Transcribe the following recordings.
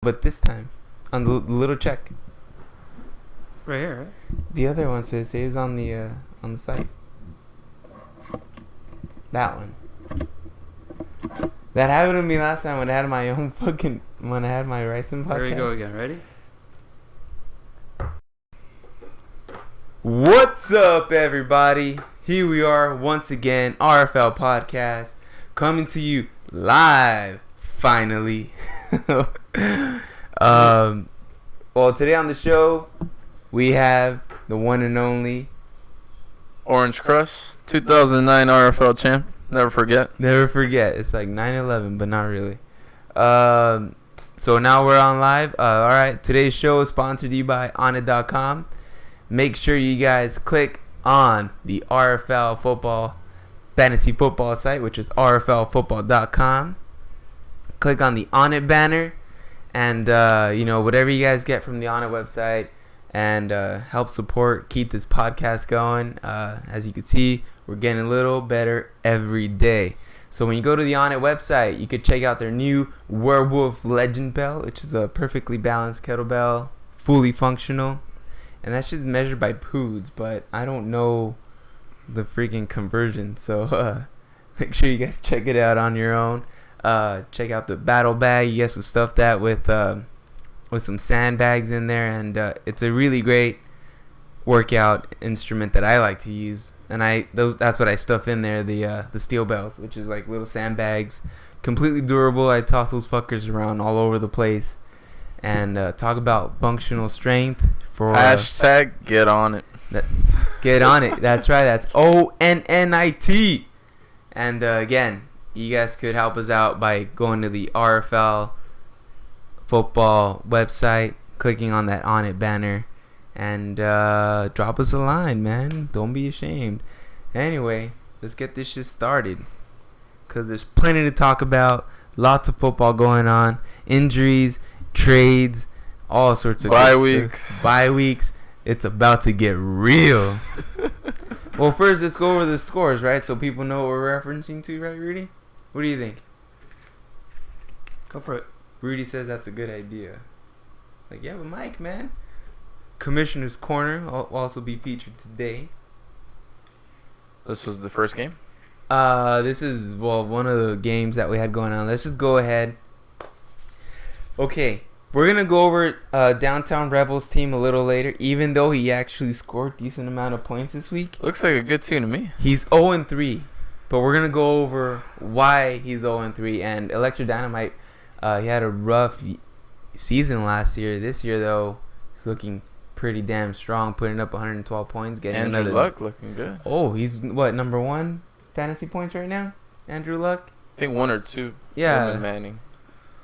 But this time, on the little check. Right here, right? The other one says saves on the site. That one. That happened to me last time when I had my own when I had my Ryson podcast. Here we go again. Ready? What's up, everybody? Here we are once again, RFL podcast, coming to you live. Finally. Well, today on the show we have the one and only Orange Crush, 2009 RFL champ. Never forget. It's like 9/11, but not really. So now we're on live. All right, today's show is sponsored to you by onit.com. Make sure you guys click on the RFL football fantasy football site, which is rflfootball.com. Click on the Onnit banner, and whatever you guys get from the Onnit website, and help support, keep this podcast going. As you can see, we're getting a little better every day. So when you go to the Onnit website, you could check out their new Werewolf Legend Bell, which is a perfectly balanced kettlebell, fully functional, and that's just measured by poods, but I don't know the freaking conversion. So make sure you guys check it out on your own. Check out the battle bag. You guys can stuff that with some sandbags in there, and it's a really great workout instrument that I like to use. And that's what I stuff in there, the steel bells, which is like little sandbags, completely durable. I toss those fuckers around all over the place, and talk about functional strength for Hashtag get on it. Get on it. That's right. That's ONNIT. And again, you guys could help us out by going to the RFL football website, clicking on that Onnit banner, and drop us a line, man. Don't be ashamed. Anyway, let's get this shit started, because there's plenty to talk about. Lots of football going on. Injuries, trades, all sorts of bye weeks. It's about to get real. Well, first, let's go over the scores, right? So people know what we're referencing to, right, Rudy? What do you think? Go for it. Rudy says that's a good idea. Like, yeah, but Mike, man. Commissioner's Corner will also be featured today. This was the first game? This is, one of the games that we had going on. Let's just go ahead. Okay, we're going to go over Downtown Rebels team a little later, even though he actually scored a decent amount of points this week. Looks like a good team to me. He's 0-3, but we're going to go over why he's 0-3. And Electro Dynamite, he had a rough season last year. This year, though, he's looking pretty damn strong, putting up 112 points. Getting Andrew Luck looking good. Oh, he's, number one fantasy points right now? Andrew Luck? I think 1 or 2. Yeah. Manning.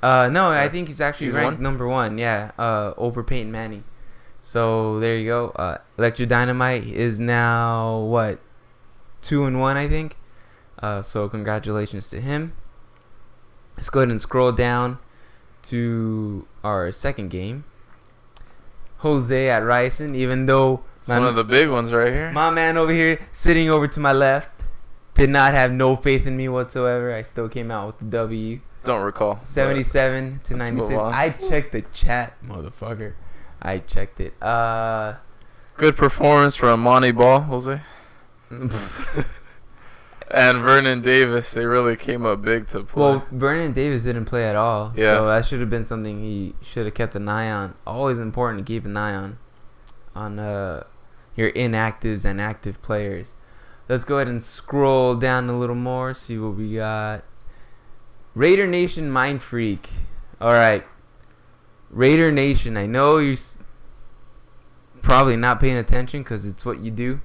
No, I think he's actually ranked one? number one. Yeah, over Peyton Manning. So there you go. Electro Dynamite is now 2-1, I think. So congratulations to him. Let's go ahead and scroll down to our second game. Jose at Ryson, even though it's one of the big ones right here. My man over here, sitting over to my left, did not have no faith in me whatsoever. I still came out with the W. Don't recall. 77 to 96. I checked the chat, motherfucker. I checked it. Good performance from Monty Ball, Jose. And Vernon Davis, they really came up big to play. Well, Vernon Davis didn't play at all. Yeah. So that should have been something he should have kept an eye on. Always important to keep an eye on your inactives and active players. Let's go ahead and scroll down a little more, see what we got. Raider Nation Mind Freak. All right. Raider Nation, I know you're probably not paying attention because it's what you do.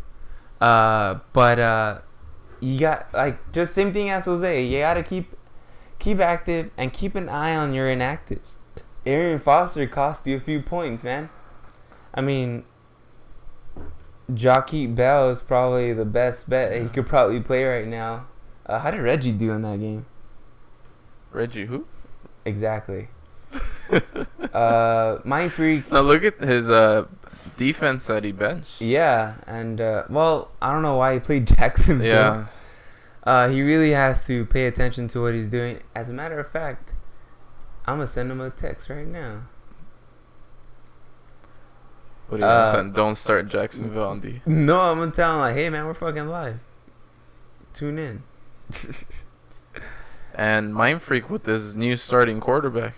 But you got, just same thing as Jose. You got to keep active and keep an eye on your inactives. Arian Foster cost you a few points, man. I mean, Jockey Bell is probably the best bet that he could probably play right now. How did Reggie do in that game? Reggie who? Exactly. Mind Freak. Now look at his defense that he benched. Yeah, and I don't know why he played Jacksonville. Yeah. He really has to pay attention to what he's doing. As a matter of fact, I'm gonna send him a text right now. What do you gonna send? Don't start Jacksonville on D. No, I'm gonna tell him like, hey man, we're fucking live. Tune in. And Mind Freak with this new starting quarterback.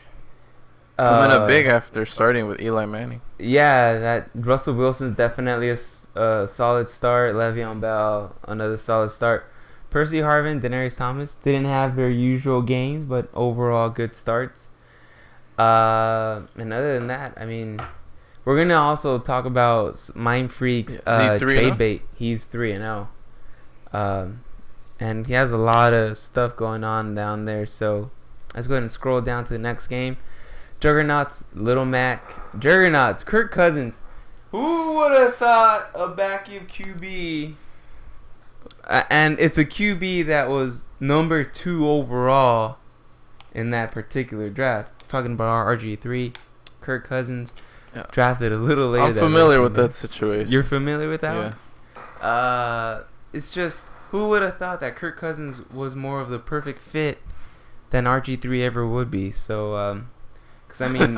Coming up big after starting with Eli Manning. Yeah, that Russell Wilson's definitely a solid start. Le'Veon Bell, another solid start. Percy Harvin, Denarius Thomas didn't have their usual games, but overall good starts. And other than that, I mean, we're gonna also talk about Mind Freak's trade bait. He's 3-0, and he has a lot of stuff going on down there. So let's go ahead and scroll down to the next game. Juggernauts, Little Mac, Juggernauts, Kirk Cousins. Who would have thought a backup QB? And it's a QB that was number 2 overall in that particular draft. Talking about our RG3, Kirk Cousins, drafted a little later. I'm familiar with that situation. You're familiar with that one? It's just, who would have thought that Kirk Cousins was more of the perfect fit than RG3 ever would be? So, because, I mean,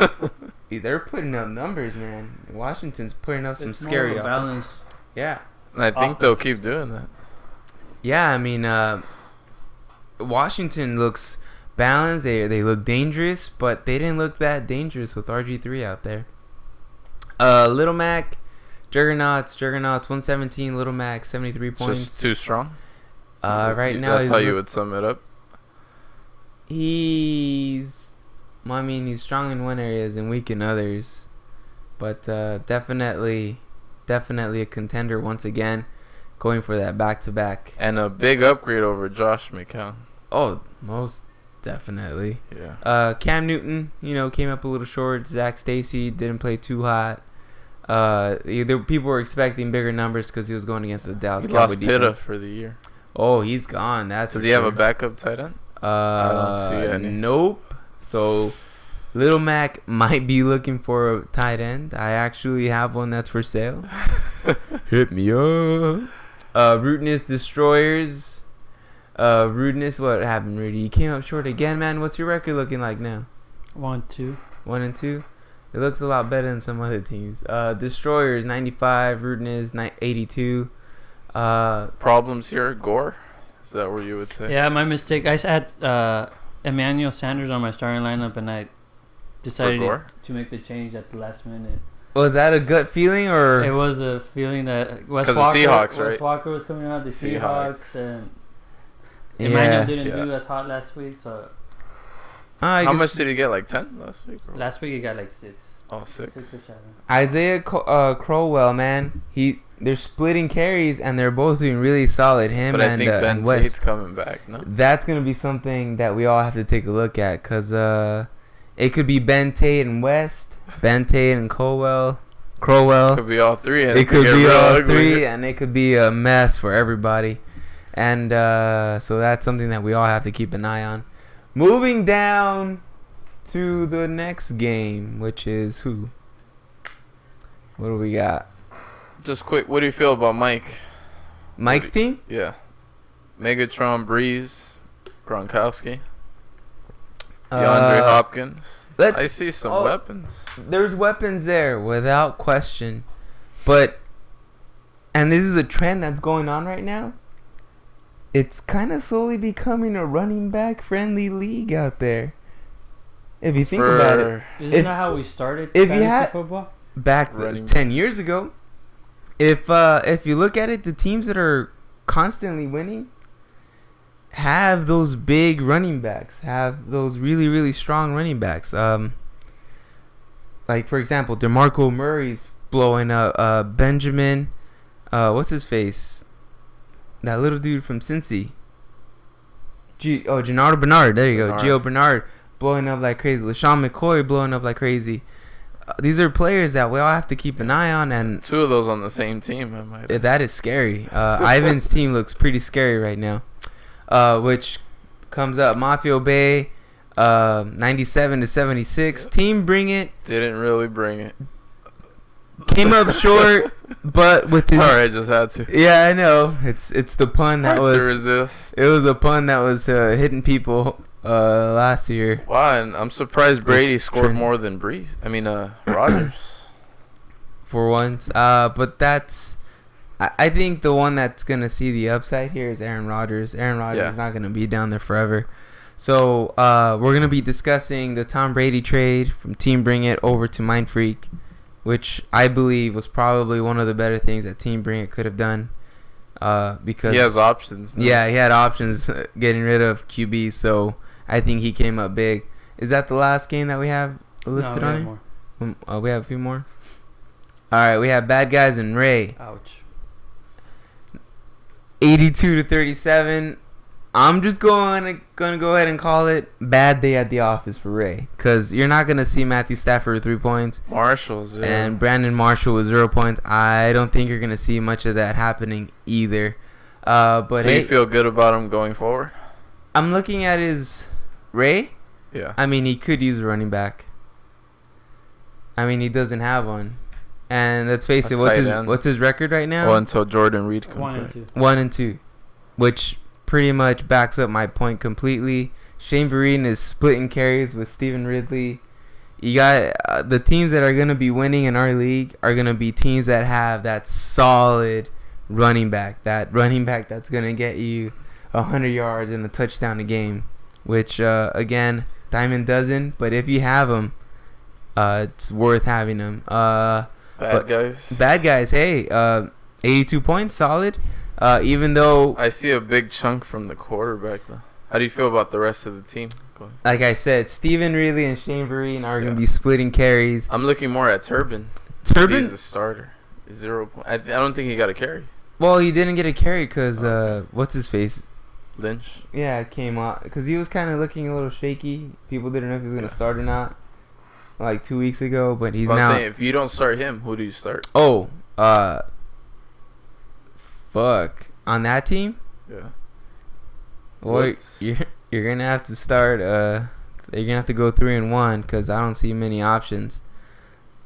they're putting up numbers, man. Washington's putting up some scary balance. Yeah. And I think they'll keep doing that. Yeah, I mean, Washington looks balanced. They look dangerous, but they didn't look that dangerous with RG3 out there. Little Mac, Juggernauts, 117. Little Mac, 73 points. Just too strong? Right now, that's how you would sum it up? He's strong in one areas and weak in others. But definitely a contender once again. Going for that back-to-back. And a big upgrade over Josh McCown. Oh, most definitely. Yeah. Cam Newton, came up a little short. Zach Stacy didn't play too hot. People were expecting bigger numbers because he was going against the Dallas Cowboys defense. Lost Pitta for the year. Oh, he's gone. Does he have a backup tight end? I don't see any. Nope. So, Little Mac might be looking for a tight end. I actually have one that's for sale. Hit me up. Rudeness Destroyers. Rudeness, what happened, Rudy? You came up short again, man. What's your record looking like now? 1-2. 1-2. It looks a lot better than some other teams. Destroyers 95, Rudeness 82. Problems here, Gore. Is that what you would say? Yeah, my mistake. I had Emmanuel Sanders on my starting lineup, and I decided to make the change at the last minute. Was that a gut feeling, or it was a feeling that Wes Walker was coming out, the Seahawks, and yeah. Emmanuel didn't do as hot last week, so. How much did he get? Like 10 last week? Or? Last week he got like 6. Oh, 6. 6 or 7. Isaiah Crowell, man, they're splitting carries and they're both doing really solid. But I think Ben Tate's coming back. No, that's gonna be something that we all have to take a look at, cause it could be Ben Tate and West, Ben Tate and Crowell. It could be all three. And it could be all three, and it could be a mess for everybody. And so that's something that we all have to keep an eye on. Moving down to the next game, which is who? What do we got? Just quick, what do you feel about Mike's team? Yeah. Megatron, Breeze, Gronkowski, DeAndre Hopkins. I see some weapons. There's weapons there, without question. And this is a trend that's going on right now. It's kind of slowly becoming a running back friendly league out there. If you think about it. Isn't that how we started football? Back 10 years ago. If you look at it, the teams that are constantly winning have those big running backs, have those really, really strong running backs. Like, for example, DeMarco Murray's blowing up. Benjamin, what's his face? That little dude from Cincy. Gennaro Bernard. There you go. Gio Bernard blowing up like crazy. LaShawn McCoy blowing up like crazy. These are players that we all have to keep an eye on. And 2 of those on the same team. That is scary. Ivan's team looks pretty scary right now. Which comes up. Mafia Bay, 97-76. Team Bring It. Didn't really bring it. Came up short, but with his... Sorry, I just had to. Yeah, I know. It's the pun that Hard was... to resist. It was a pun that was hitting people last year. Wow, and I'm surprised Brady scored more than Rodgers. For once. But that's... I think the one that's going to see the upside here is Aaron Rodgers. Aaron Rodgers is not going to be down there forever. So we're going to be discussing the Tom Brady trade from Team Bring It over to Mind Freak, which I believe was probably one of the better things that Team Bring It could have done. Because he has options now. Yeah, he had options getting rid of QB, so I think he came up big. Is that the last game that we have listed on here? We have a few more. All right, we have Bad Guys and Ray. Ouch. 82-37. I'm just gonna go ahead and call it bad day at the office for Ray, because you're not gonna see Matthew Stafford with 3 points. Marshall's and Brandon Marshall with 0 points. I don't think you're gonna see much of that happening either. But so you feel good about him going forward? I'm looking at his Ray. Yeah. I mean, he could use a running back. I mean, he doesn't have one. And let's face it, what's his record right now? Well, until Jordan Reed comes 1 and 2, which pretty much backs up my point completely. Shane Vereen is splitting carries with Steven Ridley. You got the teams that are going to be winning in our league are going to be teams that have that solid running back. That running back that's going to get you 100 yards and a touchdown a game, which, again, Diamond doesn't. But if you have him, it's worth having him. Bad guys, hey, 82 points, solid. Even though I see a big chunk from the quarterback, though. How do you feel about the rest of the team? Like I said, Steven Ridley and Shane Vereen are going to be splitting carries. I'm looking more at Turbin. Turbin? He's the starter. 0 points. I don't think he got a carry. Well, he didn't get a carry because, what's his face? Lynch? Yeah, it came out. Because he was kind of looking a little shaky. People didn't know if he was going to start or not. Like 2 weeks ago, but he's now. I'm saying, if you don't start him, who do you start? Oh, fuck. On that team? Yeah. Well, you're gonna have to start. You're gonna have to go 3-1 because I don't see many options.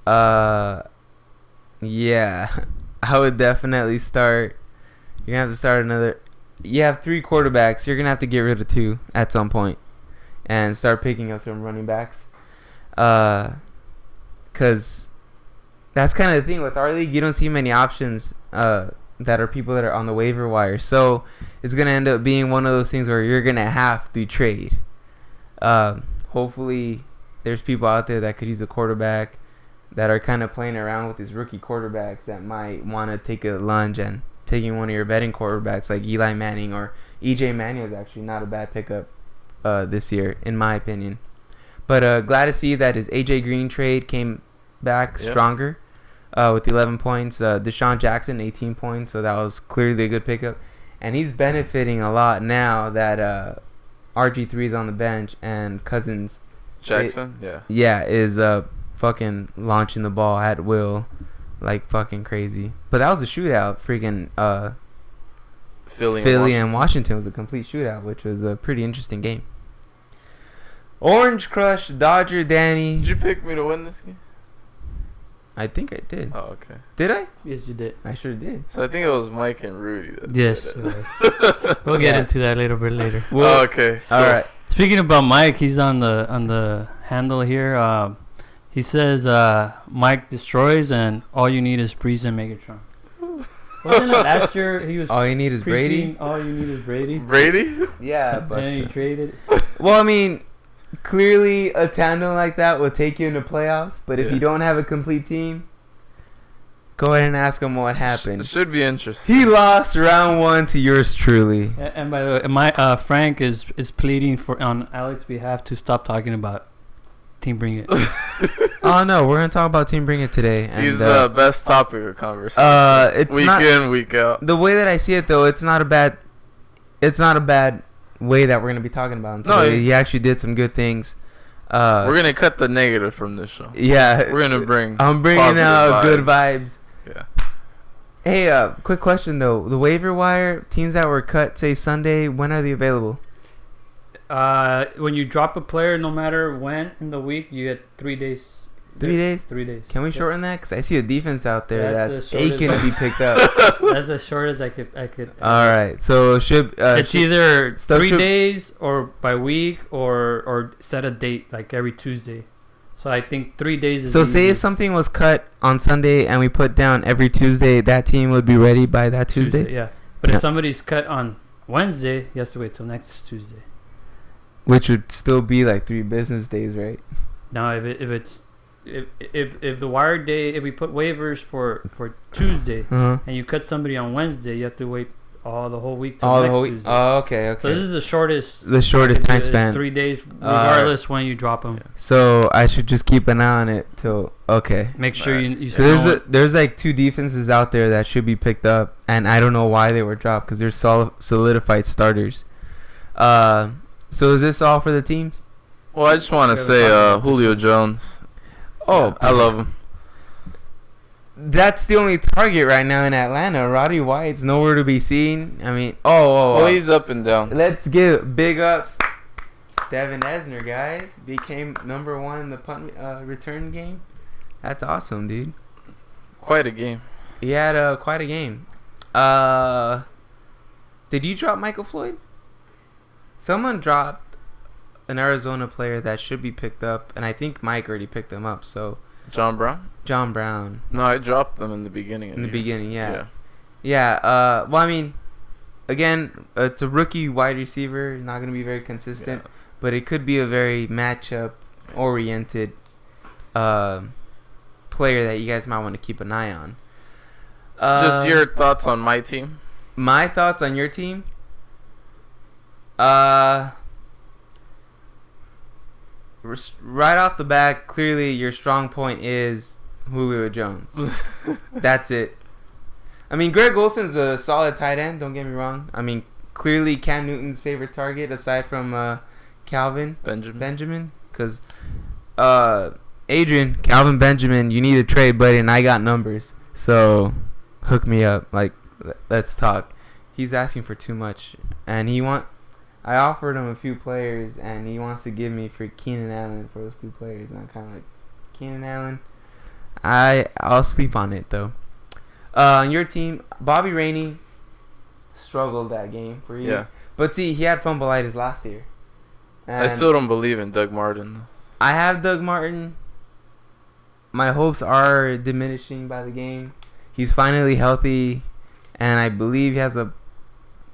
Yeah, I would definitely start. You're gonna have to start another. You have 3 quarterbacks. You're gonna have to get rid of 2 at some point, and start picking up some running backs. Because that's kind of the thing with our league. You don't see many options that are people that are on the waiver wire. So it's going to end up being one of those things where you're going to have to trade. Hopefully there's people out there that could use a quarterback that are kind of playing around with these rookie quarterbacks that might want to take a lunge and taking one of your betting quarterbacks like Eli Manning or EJ Manuel is actually not a bad pickup this year, in my opinion. But glad to see that his AJ Green trade came back stronger with 11 points. Deshaun Jackson, 18 points, so that was clearly a good pickup. And he's benefiting a lot now that RG3 is on the bench and Cousins Jackson, is fucking launching the ball at will like fucking crazy. But that was a shootout. Freaking Philly and Washington was a complete shootout, which was a pretty interesting game. Orange Crush, Dodger, Danny. Did you pick me to win this game? I think I did. Oh, okay. Did I? Yes, you did. I sure did. So I think it was Mike and Rudy that yes, did it. We'll get into that a little bit later. Well, okay. All right. Speaking about Mike, he's on the handle here. He says Mike destroys and all you need is Breeze and Megatron. Wasn't it last year he was all you need is Brady? All you need is Brady. Brady? Yeah, but and he traded. Well, I mean, clearly a tandem like that will take you into playoffs, but if you don't have a complete team, go ahead and ask him what happened. Should be interesting. He lost round 1 to yours truly. And by the way, Frank is pleading on Alex's behalf to stop talking about Team Bring It. Oh no, we're gonna talk about Team Bring It today. And, he's the best topic of conversation. It's week in, week out. The way that I see it, though, it's not a bad way that we're gonna be talking about him today. No, he actually did some good things. We're gonna cut the negative from this show. Yeah, we're gonna bring. I'm bringing out good vibes. Yeah. Hey, quick question though: the waiver wire teams that were cut, say Sunday, when are they available? When you drop a player, no matter when in the week, you get 3 days. 3 days? 3 days. Can we shorten that? Because I see a defense out there That's that's the shortest aching to be picked up. That's as short as I could. All right. So It's either stuff 3 should- days or by week or set a date like every Tuesday. So I think 3 days is So the say if easiest. something was cut on Sunday and we put down every Tuesday, that team would be ready by that Tuesday? Yeah. But Yeah. if somebody's cut on Wednesday, he has to wait till next Tuesday. Which would still be like 3 business days, right? Now if the wire day, if we put waivers for Tuesday Uh-huh. and you cut somebody on Wednesday, you have to wait the whole week till Oh, next the whole week. Tuesday. Oh, okay, So this okay. is the shortest. The shortest time It's span. 3 days, regardless when you drop them. So I should just keep an eye on it till okay. Make sure Right. you So there's like 2 defenses out there that should be picked up, and I don't know why they were dropped because they're solidified starters. So is this all for the teams? Well, I just want to say Julio Jones. Oh, I love him. That's the only target right now in Atlanta. Roddy White's nowhere to be seen. I mean, oh, He's up and down. let's give big ups. Devin Esner, guys, became number 1 in the punt return game. That's awesome, dude. Quite a game. He had quite a game. Did you drop Michael Floyd? Someone dropped an Arizona player that should be picked up, and I think Mike already picked him up. So John Brown? John Brown No, I dropped them in the beginning. in the beginning, Yeah. yeah. Well, I mean, again, it's a rookie wide receiver, not gonna be very consistent, but it could be a very matchup oriented player that you guys might want to keep an eye on. Just your thoughts on my team? My thoughts on your team? Right off the bat, clearly your strong point is Julio Jones. That's it. I mean, Greg Olson's a solid tight end, don't get me wrong. I mean, clearly Cam Newton's favorite target aside from Calvin Benjamin. Because Adrian, Calvin Benjamin, you need a trade, buddy, and I got numbers. So hook me up. Like, let's talk. He's asking for too much. And I offered him a few players, and he wants to give me for Keenan Allen for those 2 players. And I'm kind of like, Keenan Allen? I'll sleep on it, though. On your team, Bobby Rainey struggled that game for you. Yeah. But see, he had fumbleitis last year. I And still don't believe in Doug Martin. I have Doug Martin. My hopes are diminishing by the game. He's finally healthy, and I believe he has a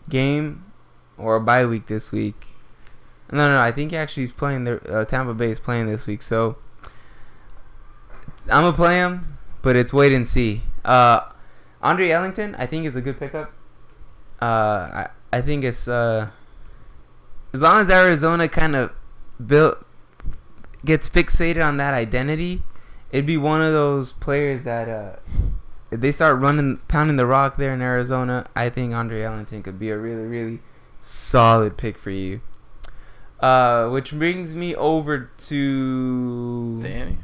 game or a bye week this week. No, I think actually he's playing. Tampa Bay is playing this week, so I'm gonna play him, but it's wait and see. Andre Ellington, I think, is a good pickup. I think it's as long as Arizona kind of gets fixated on that identity, it'd be one of those players that if they start pounding the rock there in Arizona, I think Andre Ellington could be a really, really solid pick for you. Which brings me over to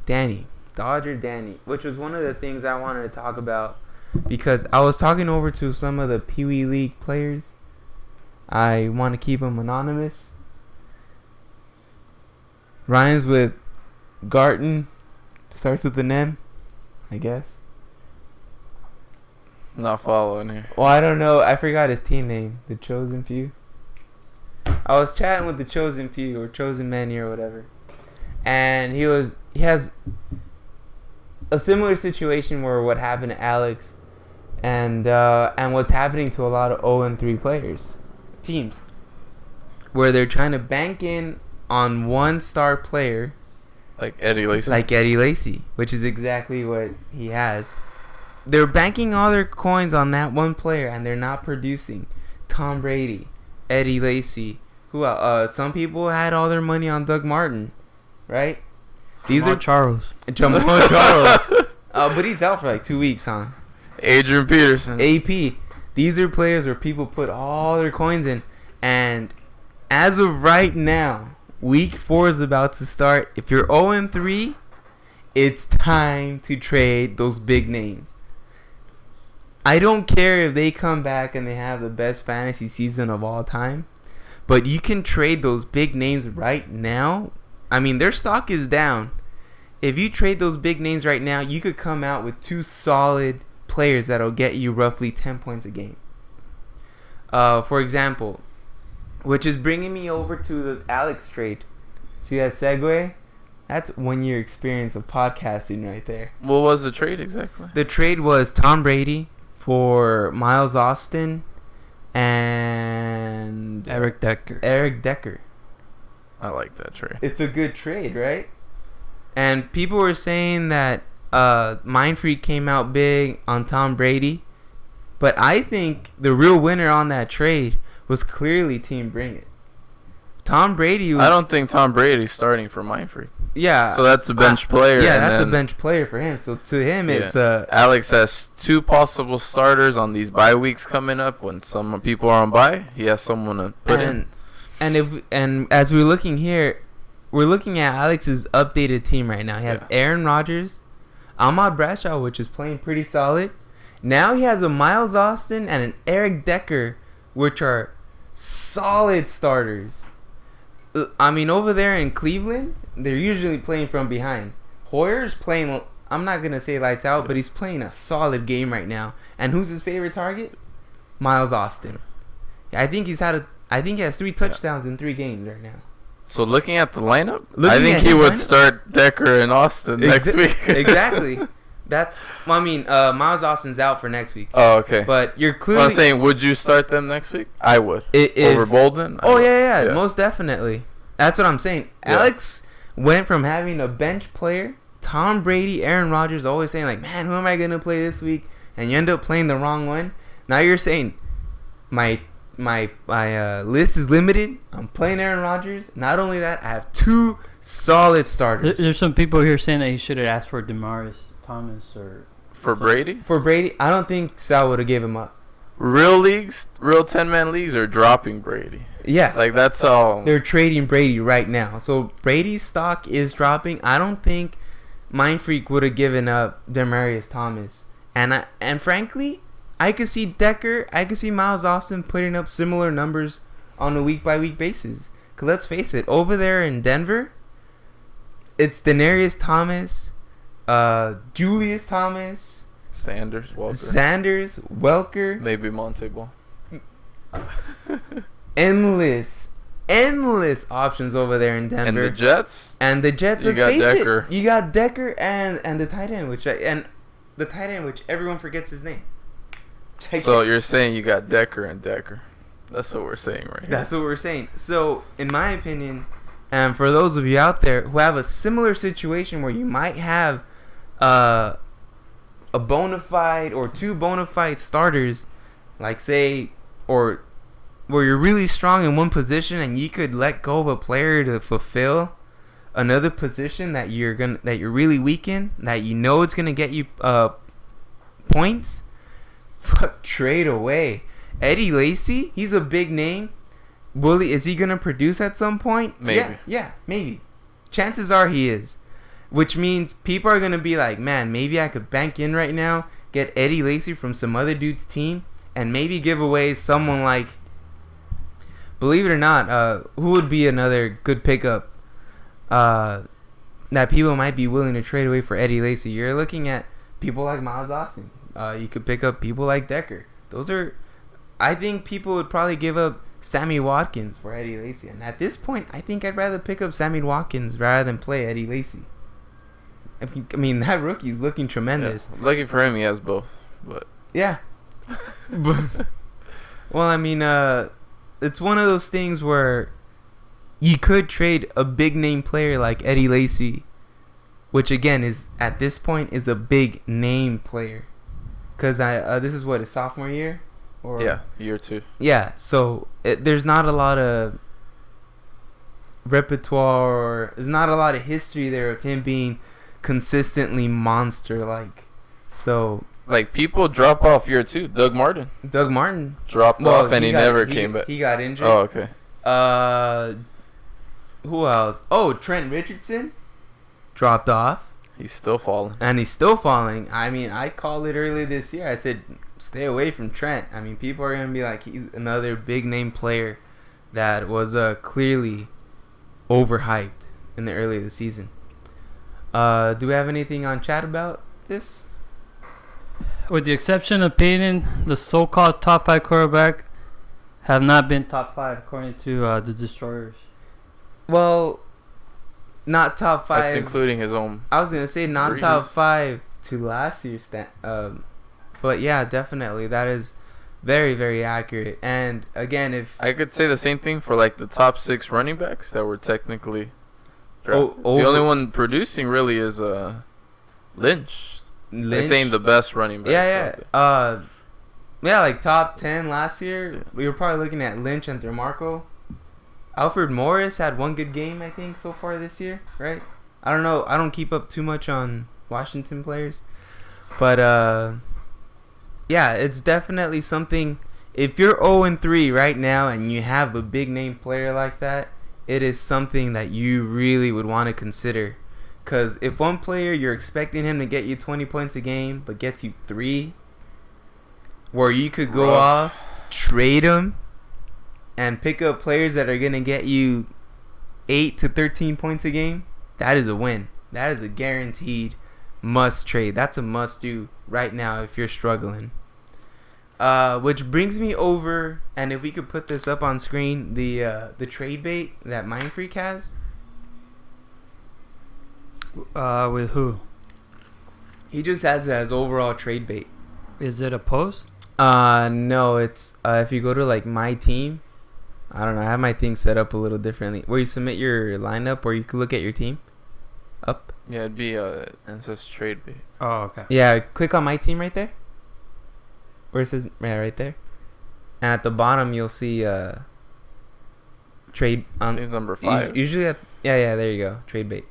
Danny, Dodger Danny, which was one of the things I wanted to talk about because I was talking over to some of the Pee Wee League players. I want to keep them anonymous. Rhymes with Garton, starts with an M, I guess. Not following here. Well, I don't know. I forgot his team name. The Chosen Few. I was chatting with the Chosen Few or Chosen Many or whatever, and he has a similar situation where what happened to Alex, and what's happening to a lot of 0-3 teams, where they're trying to bank in on one star player, like Eddie Lacy, which is exactly what he has. They're banking all their coins on that one player, and they're not producing. Tom Brady, Eddie Lacy. Who else? Some people had all their money on Doug Martin, right? Jamal Charles. But he's out for like 2 weeks, huh? Adrian Peterson. AP. These are players where people put all their coins in, and as of right now, Week 4 is about to start. If you're 0-3, it's time to trade those big names. I don't care if they come back and they have the best fantasy season of all time, but you can trade those big names right now. I mean, their stock is down. if you trade those big names right now, you could come out with 2 solid players that'll get you roughly 10 points a game. For example, which is bringing me over to the Alex trade. See that segue? That's 1 year experience of podcasting right there. What was the trade exactly? The trade was Tom Brady for Miles Austin and Eric Decker. Eric Decker. I like that trade. It's a good trade, right? And people were saying that Mind Freak came out big on Tom Brady, but I think the real winner on that trade was clearly Team Bring It. Tom Brady was, I don't think Tom Brady's starting for Mind Freak. Yeah. So that's a bench player. Yeah, and that's a then bench player for him. So to him, it's Alex has 2 possible starters on these bye weeks coming up. When some people are on bye, he has someone to put in. And as we're looking here, we're looking at Alex's updated team right now. He has Aaron Rodgers, Ahmad Bradshaw, which is playing pretty solid. Now he has a Miles Austin and an Eric Decker, which are solid starters. I mean, over there in Cleveland, they're usually playing from behind. Hoyer's playing, I'm not going to say lights out, but he's playing a solid game right now. And who's his favorite target? Miles Austin. I think he has 3 touchdowns in 3 games right now. So looking at the lineup, I think he would start Decker and Austin next week. Exactly. Miles Austin's out for next week. Oh, okay. But you're clearly... I'm saying, would you start them next week? I would. Over Bolden? Yeah, most definitely. That's what I'm saying. Yeah. Alex went from having a bench player, Tom Brady, Aaron Rodgers, always saying, like, man, who am I going to play this week? And you end up playing the wrong one. Now you're saying, my list is limited. I'm playing Aaron Rodgers. Not only that, I have 2 solid starters. There's some people here saying that he should have asked for Demaryius Thomas or For Brady? For Brady, I don't think Sal would have gave him up. Real leagues, real 10-man leagues are dropping Brady. Yeah. Like, that's all. They're trading Brady right now. So Brady's stock is dropping. I don't think Mind Freak would have given up Demaryius Thomas. And frankly, I could see Decker, I could see Miles Austin putting up similar numbers on a week-by-week basis. Because let's face it, over there in Denver, it's Demaryius Thomas, Julius Thomas, Sanders, Welker. Maybe Monte Ball. endless options over there in Denver. And the Jets, let's face it, you got Decker and the tight end, which everyone forgets his name. So you're saying you got Decker and Decker. That's what we're saying right here. That's what we're saying. So, in my opinion, and for those of you out there who have a similar situation where you might have a bona fide or 2 bona fide starters, like say, or where you're really strong in one position and you could let go of a player to fulfill another position that you're really weak in, that you know it's gonna get you points, trade away. Eddie Lacy, he's a big name. Is he gonna produce at some point? Maybe. Yeah, maybe. Chances are he is. Which means people are gonna be like, man, maybe I could bank in right now, get Eddie Lacy from some other dude's team, and maybe give away someone like, believe it or not, who would be another good pickup that people might be willing to trade away for Eddie Lacy? You're looking at people like Miles Austin. You could pick up people like Decker. I think people would probably give up Sammy Watkins for Eddie Lacy. And at this point, I think I'd rather pick up Sammy Watkins rather than play Eddie Lacy. I mean, that rookie's looking tremendous. Yeah. Lucky for him, he has both. But yeah. Well, I mean, it's one of those things where you could trade a big name player like Eddie Lacy, which again is at this point is a big name player, because this is what, his sophomore year, or year 2. Yeah, so there's not a lot of repertoire, or there's not a lot of history there of him being consistently monster like. So like, people drop off year 2. Doug Martin dropped off and he never came back. He got injured. Oh, okay. Who else? Oh, Trent Richardson dropped off. He's still falling. And he's still falling. I mean, I called it early this year. I said, stay away from Trent. I mean, people are going to be like, he's another big name player that was clearly overhyped in the early of the season. Do we have anything on chat about this? With the exception of Peyton, the so-called top 5 quarterback have not been top 5 according to the Destroyers. Well, not top 5. That's including his own. I was gonna say not Breeze. top 5 to last year's but yeah, definitely that is very, very accurate. And again, if I could say the same thing for like the top 6 running backs that were technically drafted. The over- only one producing really is Lynch. They're Lynch, saying the best running back. yeah, like top 10 last year, we were probably looking at Lynch and DeMarco. Alfred Morris had one good game, I think, so far this year, right? I don't know. I don't keep up too much on Washington players. But, yeah, it's definitely something. If you're 0-3 right now and you have a big name player like that, it is something that you really would want to consider. Because if one player, you're expecting him to get you 20 points a game, but gets you 3, where you could go off, trade him, and pick up players that are going to get you 8 to 13 points a game, that is a win. That is a guaranteed must trade. That's a must do right now if you're struggling. Which brings me over, and if we could put this up on screen, the trade bait that Mind Freak has. With who? He just has it as overall trade bait. Is it a post? No, it's if you go to like my team, I don't know, I have my thing set up a little differently. Where you submit your lineup, or you can look at your team. Up. Yeah, it'd be and it says trade bait. Oh, okay. Yeah, click on my team right there. Where it says right there, and at the bottom you'll see trade. I think it's number 5. Usually, yeah, there you go, trade bait.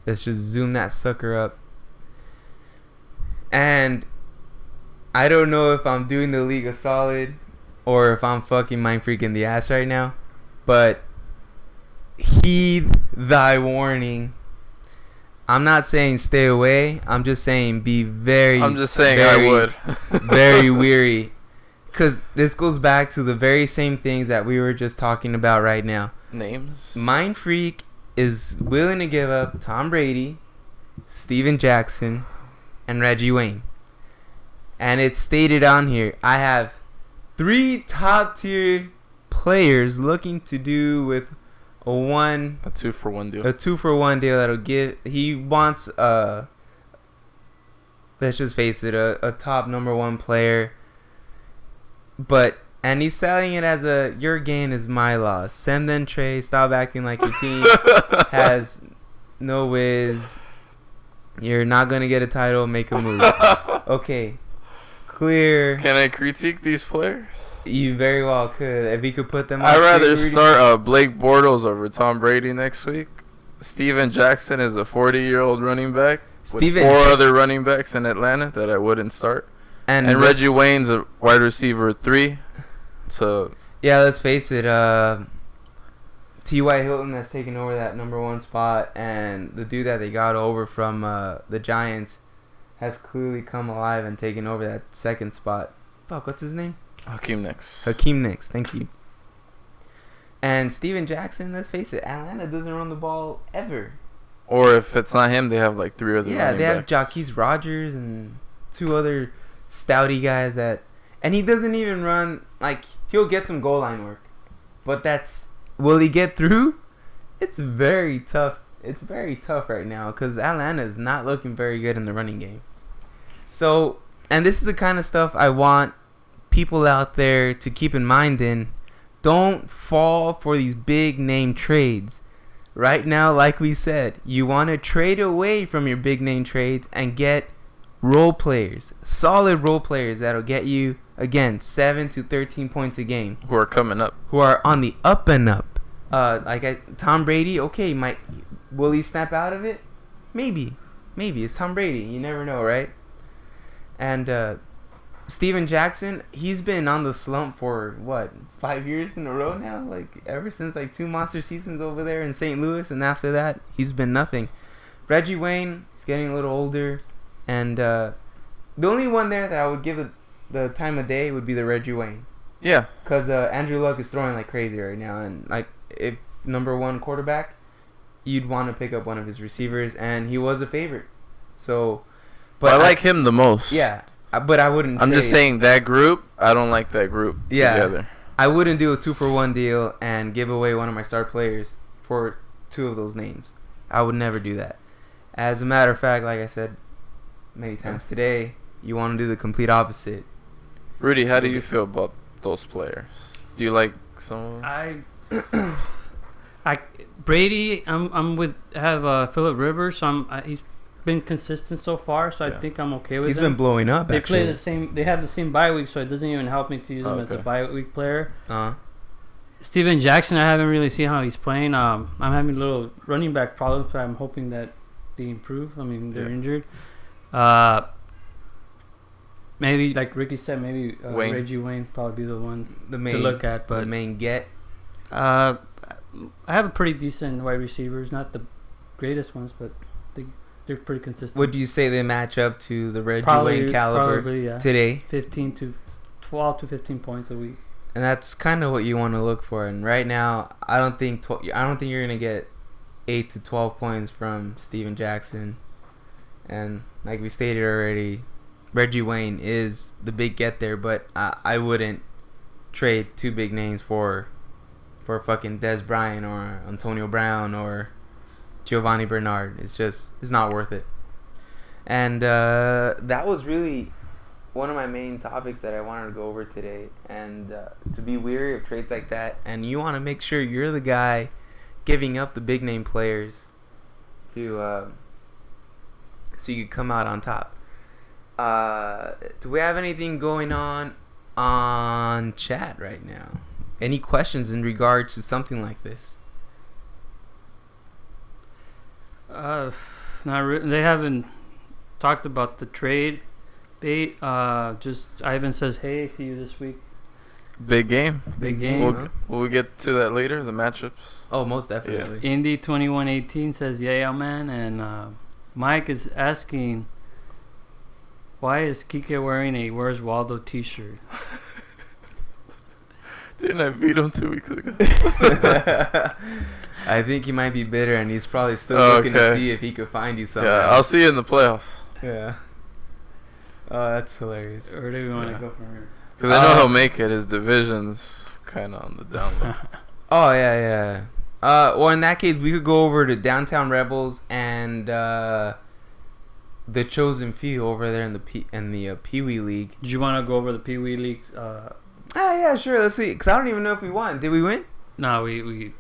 Let's just zoom that sucker up. And I don't know if I'm doing the league a solid or if I'm fucking Mind Freak in the ass right now, but heed thy warning. I'm not saying stay away. I'm just saying be very. I'm just saying very, I would. very weary. Because this goes back to the very same things that we were just talking about right now. Names? Mind Freak is willing to give up Tom Brady, Steven Jackson, and Reggie Wayne. And it's stated on here, I have 3 top tier players looking to do with a 2-for-1 deal. A 2-for-1 deal that'll give. He wants let's just face it, a top number 1 player. And he's selling it as your gain is my loss. Send then trade. Stop acting like your team has no whiz. You're not gonna get a title. Make a move. Okay, clear. Can I critique these players? You very well could. If you could put them on I'd rather screen, start Blake Bortles over Tom Brady next week. Steven Jackson is a 40-year-old running back with 4 other running backs in Atlanta that I wouldn't start. And Reggie Wayne's a wide receiver 3. So yeah, let's face it. T.Y. Hilton that's taken over that number 1 spot, and the dude that they got over from the Giants has clearly come alive and taken over that 2nd spot. Fuck, what's his name? Hakeem Nicks. Thank you. And Steven Jackson, let's face it, Atlanta doesn't run the ball ever. Or if it's not him, they have like 3 other Yeah, running they have backs. Jaquez Rogers and 2 other stouty guys and he doesn't even run, like, he'll get some goal line work. But will he get through? It's very tough. It's very tough right now because Atlanta is not looking very good in the running game. So, and this is the kind of stuff I want people out there to keep in mind don't fall for these big name trades. Right now, like we said, you want to trade away from your big name trades and get role players, solid role players that'll get you, again, 7 to 13 points a game. Who are coming up. Who are on the up and up. Tom Brady, okay, will he snap out of it? Maybe. It's Tom Brady. You never know, right? And Steven Jackson, he's been on the slump for 5 years in a row now, like ever since 2 monster seasons over there in St. Louis, and after that he's been nothing. Reggie Wayne, he's getting a little older, and the only one there that I would give the time of day would be the Reggie Wayne. Yeah, because Andrew Luck is throwing like crazy right now, and if number 1 quarterback, you'd want to pick up one of his receivers, and he was a favorite. So, but I like him the most. Yeah, but I wouldn't. I'm just saying that group. I don't like that group together. I wouldn't do a 2-for-1 deal and give away one of my star players for two of those names. I would never do that. As a matter of fact, like I said many times today, you want to do the complete opposite. Rudy, how do you feel about those players? Do you like some? Brady. I'm with Phillip Rivers. So he's been consistent so far, so I think I'm okay with him. He's been blowing up. They play the same. They have the same bye week, so it doesn't even help me to use him as a bye week player. Steven Jackson, I haven't really seen how he's playing. I'm having a little running back problems, but I'm hoping that they improve. I mean, they're injured. Maybe, like Ricky said, maybe Reggie Wayne probably be the one to look at. But the main get. I have a pretty decent wide receivers, not the greatest ones, but they're pretty consistent. Would you say they match up to the Reggie Wayne caliber today? 15 to 12 to 15 points a week. And that's kind of what you want to look for. And right now, I don't think you're gonna get 8 to 12 points from Steven Jackson. And like we stated already, Reggie Wayne is the big get there, but I wouldn't trade two big names for fucking Des Bryant or Antonio Brown or Giovanni Bernard. It's not worth it. And that was really one of my main topics that I wanted to go over today. And to be weary of trades like that, and you want to make sure you're the guy giving up the big name players to so you can come out on top. Do we have anything going on chat right now? Any questions in regard to something like this? Not really. They haven't talked about the trade bait. Just Ivan says, "Hey, see you this week." Big game. Big game. Will we get to that later? The matchups. Oh, most definitely. Yeah. Indy 2118 says, "Yeah, man," and Mike is asking, "Why is Kike wearing a Where's Waldo T-shirt?" Didn't I beat him 2 weeks ago? I think he might be bitter, and he's probably still looking to see if he could find you something. Yeah, I'll see you in the playoffs. Yeah. Oh, that's hilarious. Or do we want to go from here? Because I know he'll make it. His division's kind of on the down low. Oh, yeah. Well, in that case, we could go over to Downtown Rebels and the Chosen Few over there in the Pee Wee League. Do you want to go over the Pee Wee League? Yeah, sure. Let's see. Because I don't even know if we won. Did we win? No, we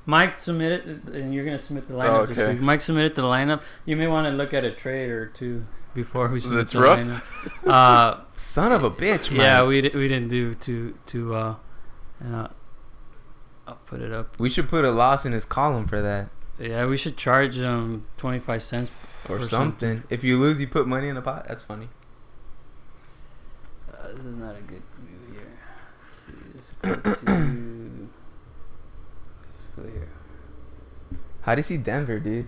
Mike submitted, and you're going to submit the lineup this week. Mike submitted the lineup. You may want to look at a trade or two before we submit the lineup. Son of a bitch, Mike. Yeah, we didn't do too well. I'll put it up. We should put a loss in his column for that. Yeah, we should charge 25 cents or something. If you lose, you put money in the pot. That's funny. This is not a good view here. Let's go here. How do you see Denver, dude?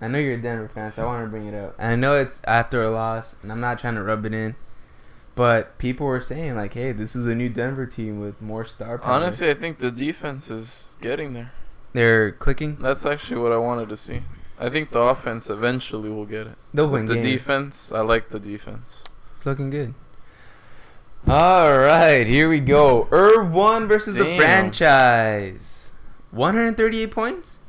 I know you're a Denver fan, so I want to bring it up. And I know it's after a loss, and I'm not trying to rub it in. But people were saying, like, hey, this is a new Denver team with more star power. Honestly, I think the defense is getting there. They're clicking? That's actually what I wanted to see. I think the offense eventually will get it. They'll win games. The defense, I like the defense. It's looking good. All right, here we go. Irv 1 versus the franchise. 138 points?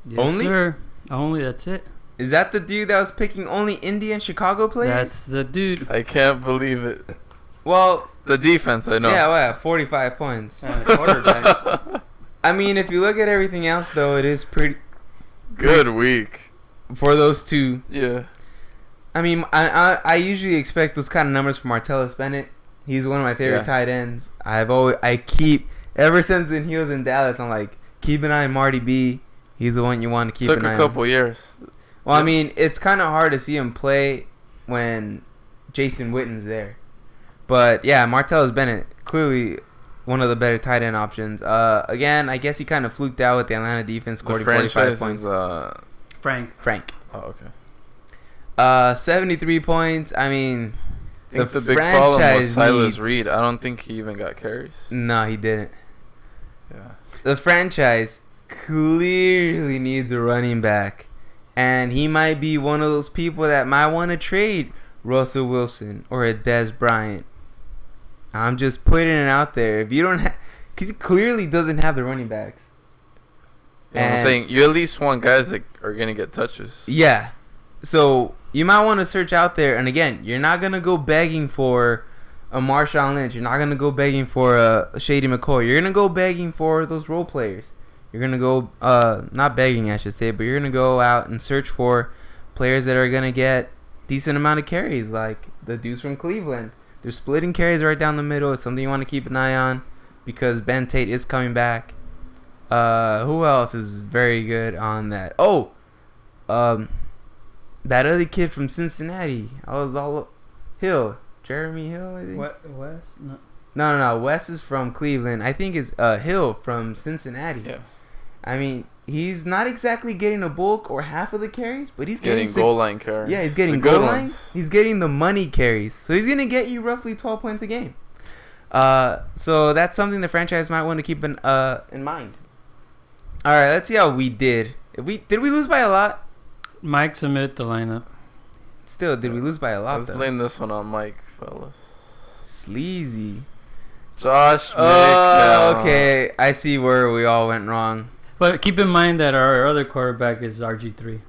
Yes, only? Sir. Only, that's it. Is that the dude that was picking only Indy and Chicago players? That's the dude. I can't believe it. Well, the defense, I know. Yeah, 45 points. Quarterback. I mean, if you look at everything else, though, it is pretty good week for those two. Yeah. I mean, I usually expect those kind of numbers from Martellus Bennett. He's one of my favorite tight ends. Ever since he was in Dallas, I'm like, keep an eye on Marty B. He's the one you want to keep an eye on. Took a couple years. Well, I mean, it's kind of hard to see him play when Jason Witten's there. But, yeah, Martellus Bennett, clearly one of the better tight end options. Again, I guess he kind of fluked out with the Atlanta defense, scored 45 points. Frank. Oh, okay. 73 points. I mean, I think the big problem was Silas Reed. I don't think he even got carries. No, he didn't. Yeah. The franchise clearly needs a running back. And he might be one of those people that might want to trade Russell Wilson or a Dez Bryant. I'm just putting it out there. If you don't have... Because he clearly doesn't have the running backs. Yeah, I'm saying you at least want guys that are going to get touches. Yeah. So you might want to search out there. And again, you're not going to go begging for a Marshawn Lynch. You're not going to go begging for a Shady McCoy. You're going to go begging for those role players. You're going to go, not begging, I should say, but you're going to go out and search for players that are going to get decent amount of carries, like the dudes from Cleveland. They're splitting carries right down the middle. It's something you want to keep an eye on because Ben Tate is coming back. Who else is very good on that? Oh, that other kid from Cincinnati. Hill. Jeremy Hill, I think. What, Wes? No. Wes is from Cleveland. I think it's Hill from Cincinnati. Yeah. I mean, he's not exactly getting a bulk or half of the carries, but he's getting goal line carries. Yeah, he's getting goal line. He's getting the money carries. So he's going to get you roughly 12 points a game. So that's something the franchise might want to keep in mind. All right, let's see how we did. Did we lose by a lot? Mike submitted the lineup. Still, did we lose by a lot? Let's blame this one on Mike, fellas. Sleazy. Josh. Oh, okay. I see where we all went wrong. But keep in mind that our other quarterback is RG3.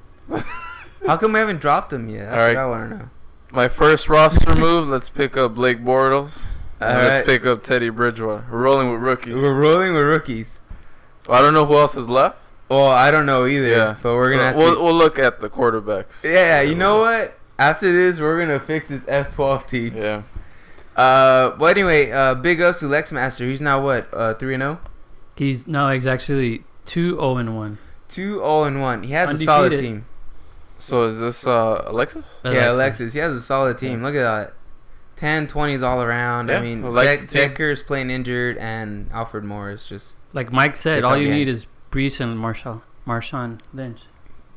How come we haven't dropped him yet? That's what I want to know. My first roster move, let's pick up Blake Bortles. Let's pick up Teddy Bridgewater. We're rolling with rookies. I don't know who else is left. Well, I don't know either. Yeah. But we're going to we'll look at the quarterbacks. Yeah, you know what? After this, we're going to fix this F12 team. Yeah. But anyway, big ups to Lex Master. He's now what? 3-0? He's actually 2-0-1. 2-0-1. He has Undefeated. A solid team. So is this Alexis? Yeah, Alexis. He has a solid team. Look at that. 10, 20s all around. Yeah, I mean, Decker's playing injured, and Alfred Morris just... Like Mike said, all you need is Brees and Marshawn Lynch.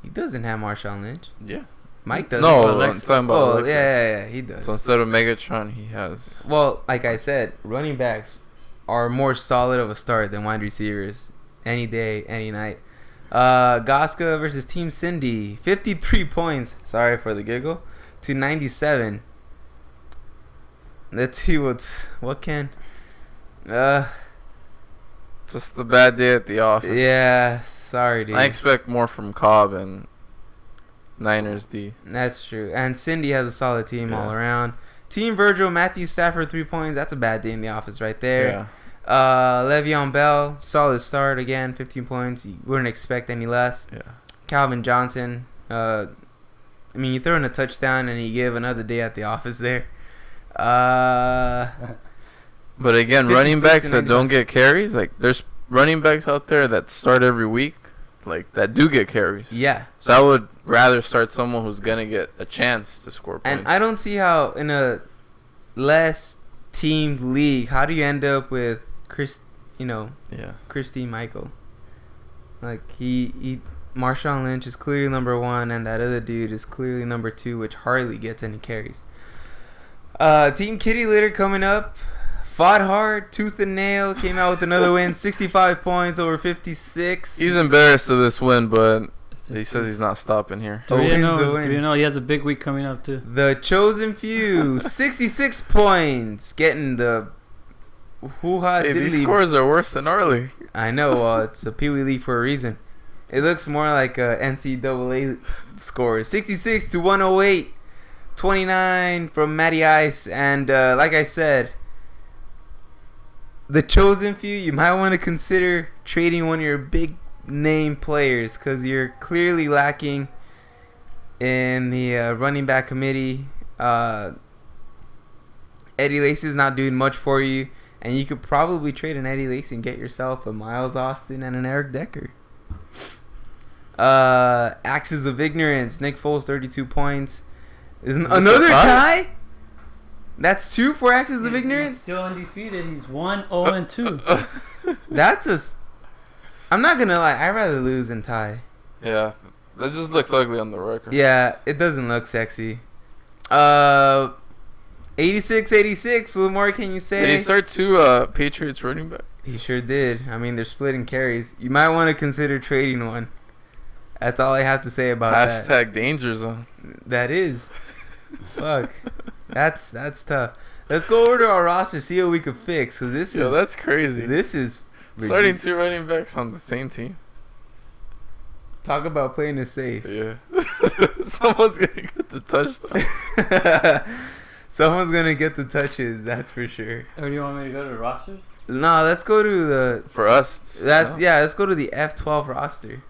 He doesn't have Marshawn Lynch. Yeah. Mike does. No, I'm talking about Alexis. Yeah, he does. So instead of Megatron, he has... Well, like I said, running backs are more solid of a start than wide receivers. Any day, any night. Goska versus Team Cindy. 53 points. Sorry for the giggle. To 97. Let's see what can... Just a bad day at the office. Yeah, sorry, dude. I expect more from Cobb and Niners D. That's true. And Cindy has a solid team all around. Team Virgil, Matthew Stafford, 3 points. That's a bad day in the office right there. Yeah. Le'Veon Bell, solid start again, 15 points. You wouldn't expect any less. Yeah. Calvin Johnson. I mean, you throw in a touchdown and you give another day at the office there. But again, running backs that don't get carries, like there's running backs out there that start every week, like that do get carries. Yeah. So I would rather start someone who's gonna get a chance to score points. And I don't see how in a less teamed league, how do you end up with Christy Michael? Like Marshawn Lynch is clearly number 1, and that other dude is clearly number 2, which hardly gets any carries. Team Kitty Litter coming up. Fought hard, tooth and nail, came out with another win, 65 points over 56. He's embarrassed of this win, but he says he's not stopping here. 3-0. He has a big week coming up, too. The Chosen Few, 66 points, getting the hoo-ha diddly. These scores are worse than our league. I know, it's a Pee Wee League for a reason. It looks more like a NCAA score. 66 to 108, 29 from Matty Ice, and like I said, the Chosen Few, you might want to consider trading one of your big name players because you're clearly lacking in the running back committee. Eddie Lacy's not doing much for you, and you could probably trade an Eddie Lacy and get yourself a Miles Austin and an Eric Decker. Axes of Ignorance, Nick Foles, 32 points. Another tie? That's 2 for Axes of Ignorance? He's still undefeated. He's 1-0-2. I'm not going to lie. I'd rather lose than tie. Yeah. That just looks ugly on the record. Yeah, it doesn't look sexy. 86. What more can you say? Did he start 2 Patriots running back? He sure did. I mean, they're splitting carries. You might want to consider trading one. That's all I have to say about that. Hashtag danger zone. That is. Fuck. That's tough. Let's go over to our roster, see what we could fix. Cause this is. That's crazy. This is. Starting 2 running backs on the same team. Talk about playing it safe. Yeah. Someone's gonna get the touchdown. Someone's gonna get the touches. That's for sure. Or do you want me to go to the rosters? No, let's go to the. For us. Let's go to the F12 roster.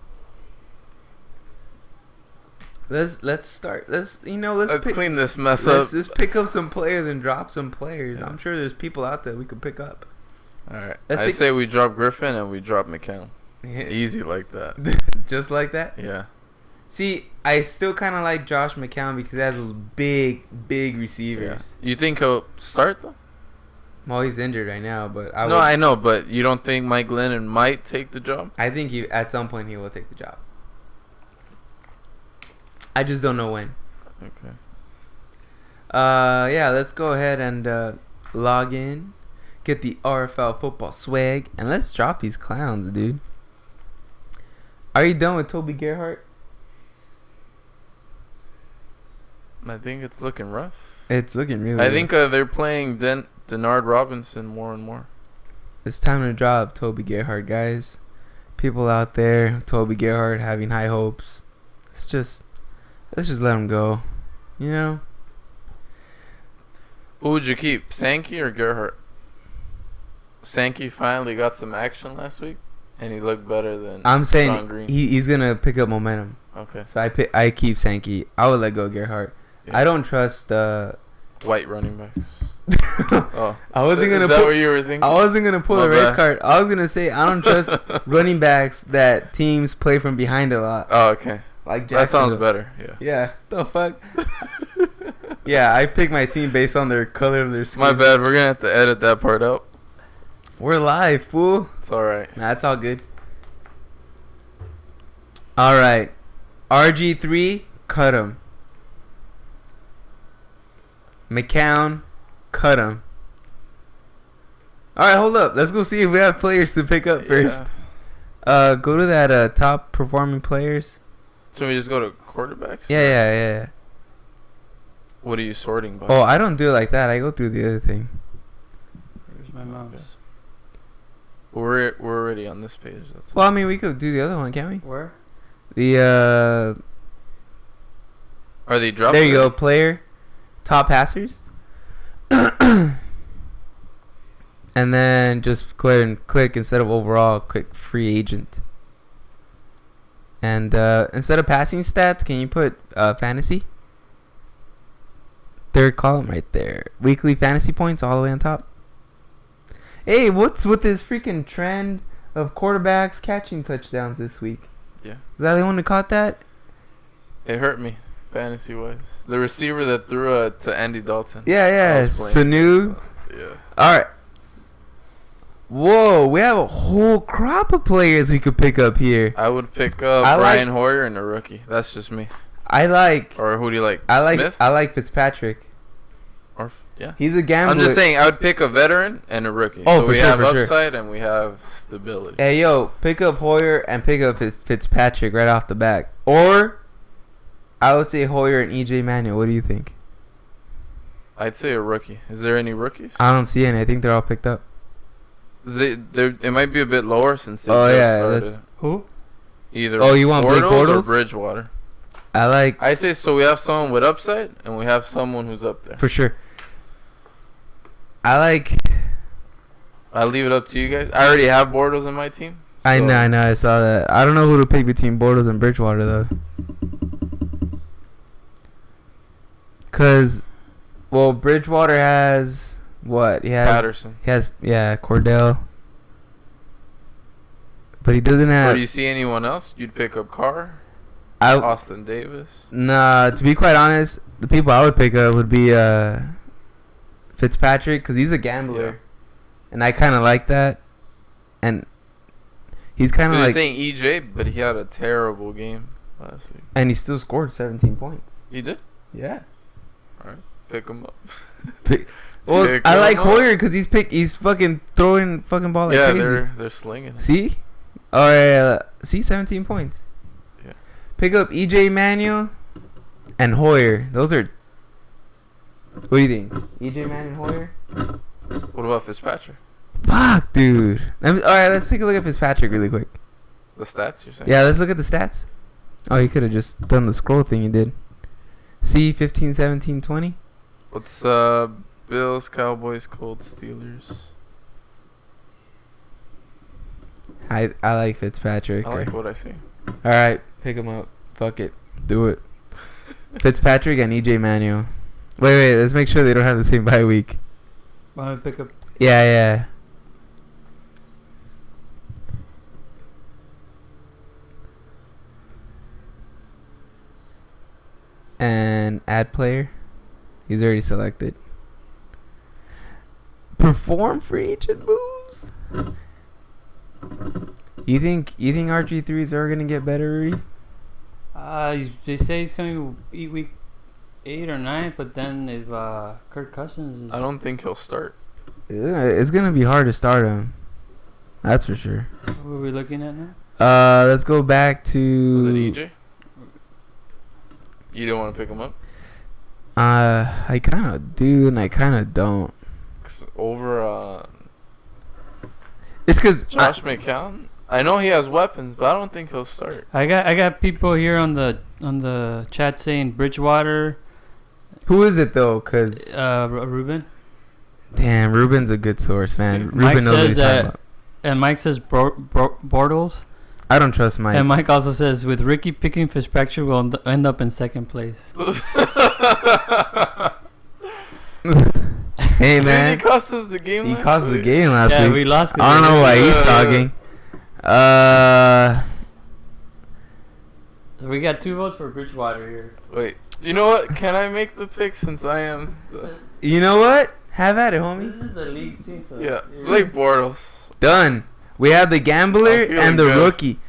Let's start. Let's clean this mess up. Let's pick up some players and drop some players. Yeah. I'm sure there's people out there we could pick up. All right. I say we drop Griffin and we drop McCown. Easy like that. Just like that? Yeah. See, I still kind of like Josh McCown because he has those big receivers. Yeah. You think he'll start though? Well, he's injured right now, but I know, but you don't think Mike Glennon might take the job? I think at some point he will take the job. I just don't know when. Okay. Yeah, let's go ahead and log in, get the RFL football swag, and let's drop these clowns, dude. Are you done with Toby Gerhart? I think it's looking rough. It's looking really I think they're playing Denard Robinson more and more. It's time to drop Toby Gerhart, guys. People out there, Toby Gerhart having high hopes. Let's just let him go. You know? Who would you keep, Sankey or Gerhart? Sankey finally got some action last week, and he looked better than I'm saying Sean Green. He's gonna pick up momentum. Okay. So I keep Sankey. I would let go Gerhart. Yeah. I don't trust white running backs. Oh, I wasn't gonna. Is that what you were thinking? I wasn't gonna pull a race card. I was gonna say I don't trust running backs that teams play from behind a lot. Oh, okay. Like that sounds better. Yeah. Yeah. The fuck. Yeah, I pick my team based on their color of their skin. My bad. We're gonna have to edit that part out. We're live, fool. It's all right. Nah, it's all good. All right, RG3, cut him. McCown, cut him. All right, hold up. Let's go see if we have players to pick up first. Go to that top performing players. So we just go to quarterbacks? Yeah. What are you sorting by? Oh, I don't do it like that. I go through the other thing. Where's my mouse? Okay. We're already on this page. That's well, I mean, we could do the other one, can't we? Where? The Are they dropping? There you go, player, top passers. And then just go ahead and click instead of overall, click free agent. And instead of passing stats, can you put fantasy? Third column right there. Weekly fantasy points all the way on top. Hey, what's with this freaking trend of quarterbacks catching touchdowns this week? Yeah. Was that the one who caught that? It hurt me, fantasy-wise. The receiver that threw to Andy Dalton. Yeah. Sanu. So, yeah. All right. Whoa, we have a whole crop of players we could pick up here. I would pick up Brian Hoyer and a rookie. That's just me. Or who do you like? Smith? I like Fitzpatrick. Yeah. He's a gambler. I'm just saying, I would pick a veteran and a rookie. Oh, so we have upside and we have stability. Hey, yo, pick up Hoyer and pick up Fitzpatrick right off the back. Or I would say Hoyer and EJ Manuel. What do you think? I'd say a rookie. Is there any rookies? I don't see any. I think they're all picked up. It might be a bit lower since they started. Who? Either you want Blake Bortles or Bridgewater. I say so we have someone with upside and we have someone who's up there. For sure. I'll leave it up to you guys. I already have Bortles in my team. So. I know. I saw that. I don't know who to pick between Bortles and Bridgewater though. Cause, well, Bridgewater has what? He has Patterson. He has Cordell. But he doesn't have. Or do you see anyone else? You'd pick up Carr. Austin Davis. Nah, to be quite honest, the people I would pick up would be Fitzpatrick because he's a gambler, and I kind of like that. And he's kind of like saying EJ, but he had a terrible game last week, and he still scored 17 points. He did. Yeah. All right, pick him up. Well, I like Hoyer because he's fucking throwing fucking ball like crazy. Yeah, they're slinging it. See? All right, see, 17 points. Yeah. Pick up EJ Manuel and Hoyer. Those are. What do you think? EJ Manuel, Hoyer. What about Fitzpatrick? Fuck, dude. All right, let's take a look at Fitzpatrick really quick. The stats you're saying? Yeah, let's look at the stats. Oh, you could have just done the scroll thing you did. See, 15, 17, 20. What's Bills, Cowboys, Colts, Steelers? I like Fitzpatrick. I like what I see. All right, pick him up. Fuck it. Do it. Fitzpatrick and EJ Manuel. Wait. Let's make sure they don't have the same bye week. Want to pick up? Yeah. And add player. He's already selected. Perform free agent moves. You think RG3s are gonna get better, Rudy? They say he's coming to eat week 8 or 9, but then if Kirk Cousins, I don't think he'll start. It's gonna be hard to start him. That's for sure. What are we looking at now? Let's go back to. Was it EJ? You didn't want to pick him up? I kind of do and I kind of don't. Over it's because Josh McCown. I know he has weapons, but I don't think he'll start. I got people here on the chat saying Bridgewater. Who is it though? Cause Ruben. Damn, Ruben's a good source, man. Ruben Mike knows what he's talking about. And Mike says Bortles. I don't trust Mike. And Mike also says with Ricky picking Fitzpatrick, we'll end up in second place. Hey man, he cost us the game. He cost us the game last week. Yeah, we lost. I don't know why he's talking. We got 2 votes for Bridgewater here. Wait, you know what? Can I make the pick since I am? You know what? Have at it, homie. This is the league team. So yeah, Blake Bortles. Done. We have the gambler and the good. rookie.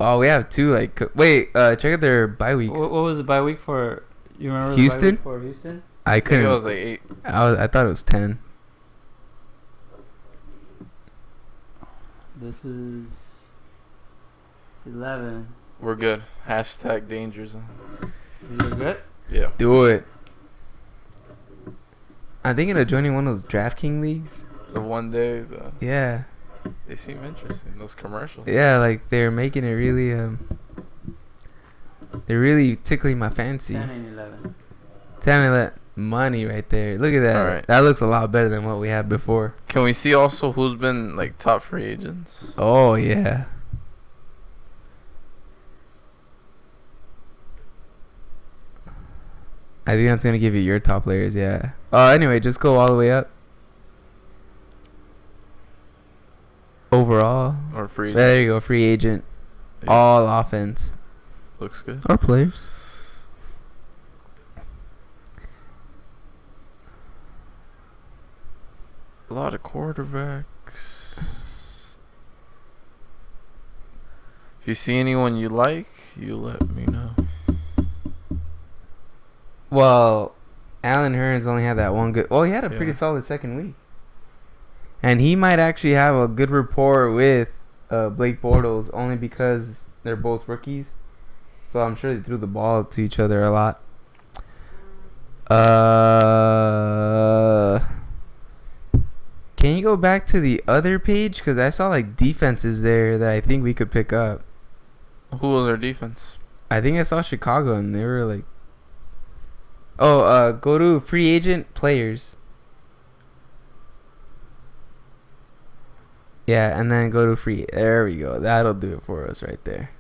Oh, we have 2. Wait, check out their bye weeks. What was the bye week for? You remember Houston? The bye week for Houston? I couldn't. It was like 8. I thought it was 10. This is 11. We're good. Hashtag danger zone. You're good? Yeah. Do it. I'm thinking of joining one of those DraftKings leagues. The one day. Yeah. They seem interesting. Those commercials. Yeah, like they're making it really. They're really tickling my fancy. 10 and 11. 10 and 11. Money right there. Look at that. All right. That looks a lot better than what we had before. Can we see also who's been like top free agents? Oh yeah. I think that's gonna give you your top players. Yeah. Anyway, just go all the way up. Overall. Or free agent. There you go. Free agent. Yeah. All offense. Looks good. Or players. A lot of quarterbacks. If you see anyone you like, you let me know. Well, Alan Hearns only had that one good. Well, he had a pretty solid second week, and he might actually have a good rapport with Blake Bortles only because they're both rookies. So I'm sure they threw the ball to each other a lot. Can you go back to the other page? Because I saw like defenses there that I think we could pick up. Who was our defense? I think I saw Chicago and they were like... Oh, go to free agent players. Yeah, and then go to free... There we go. That'll do it for us right there.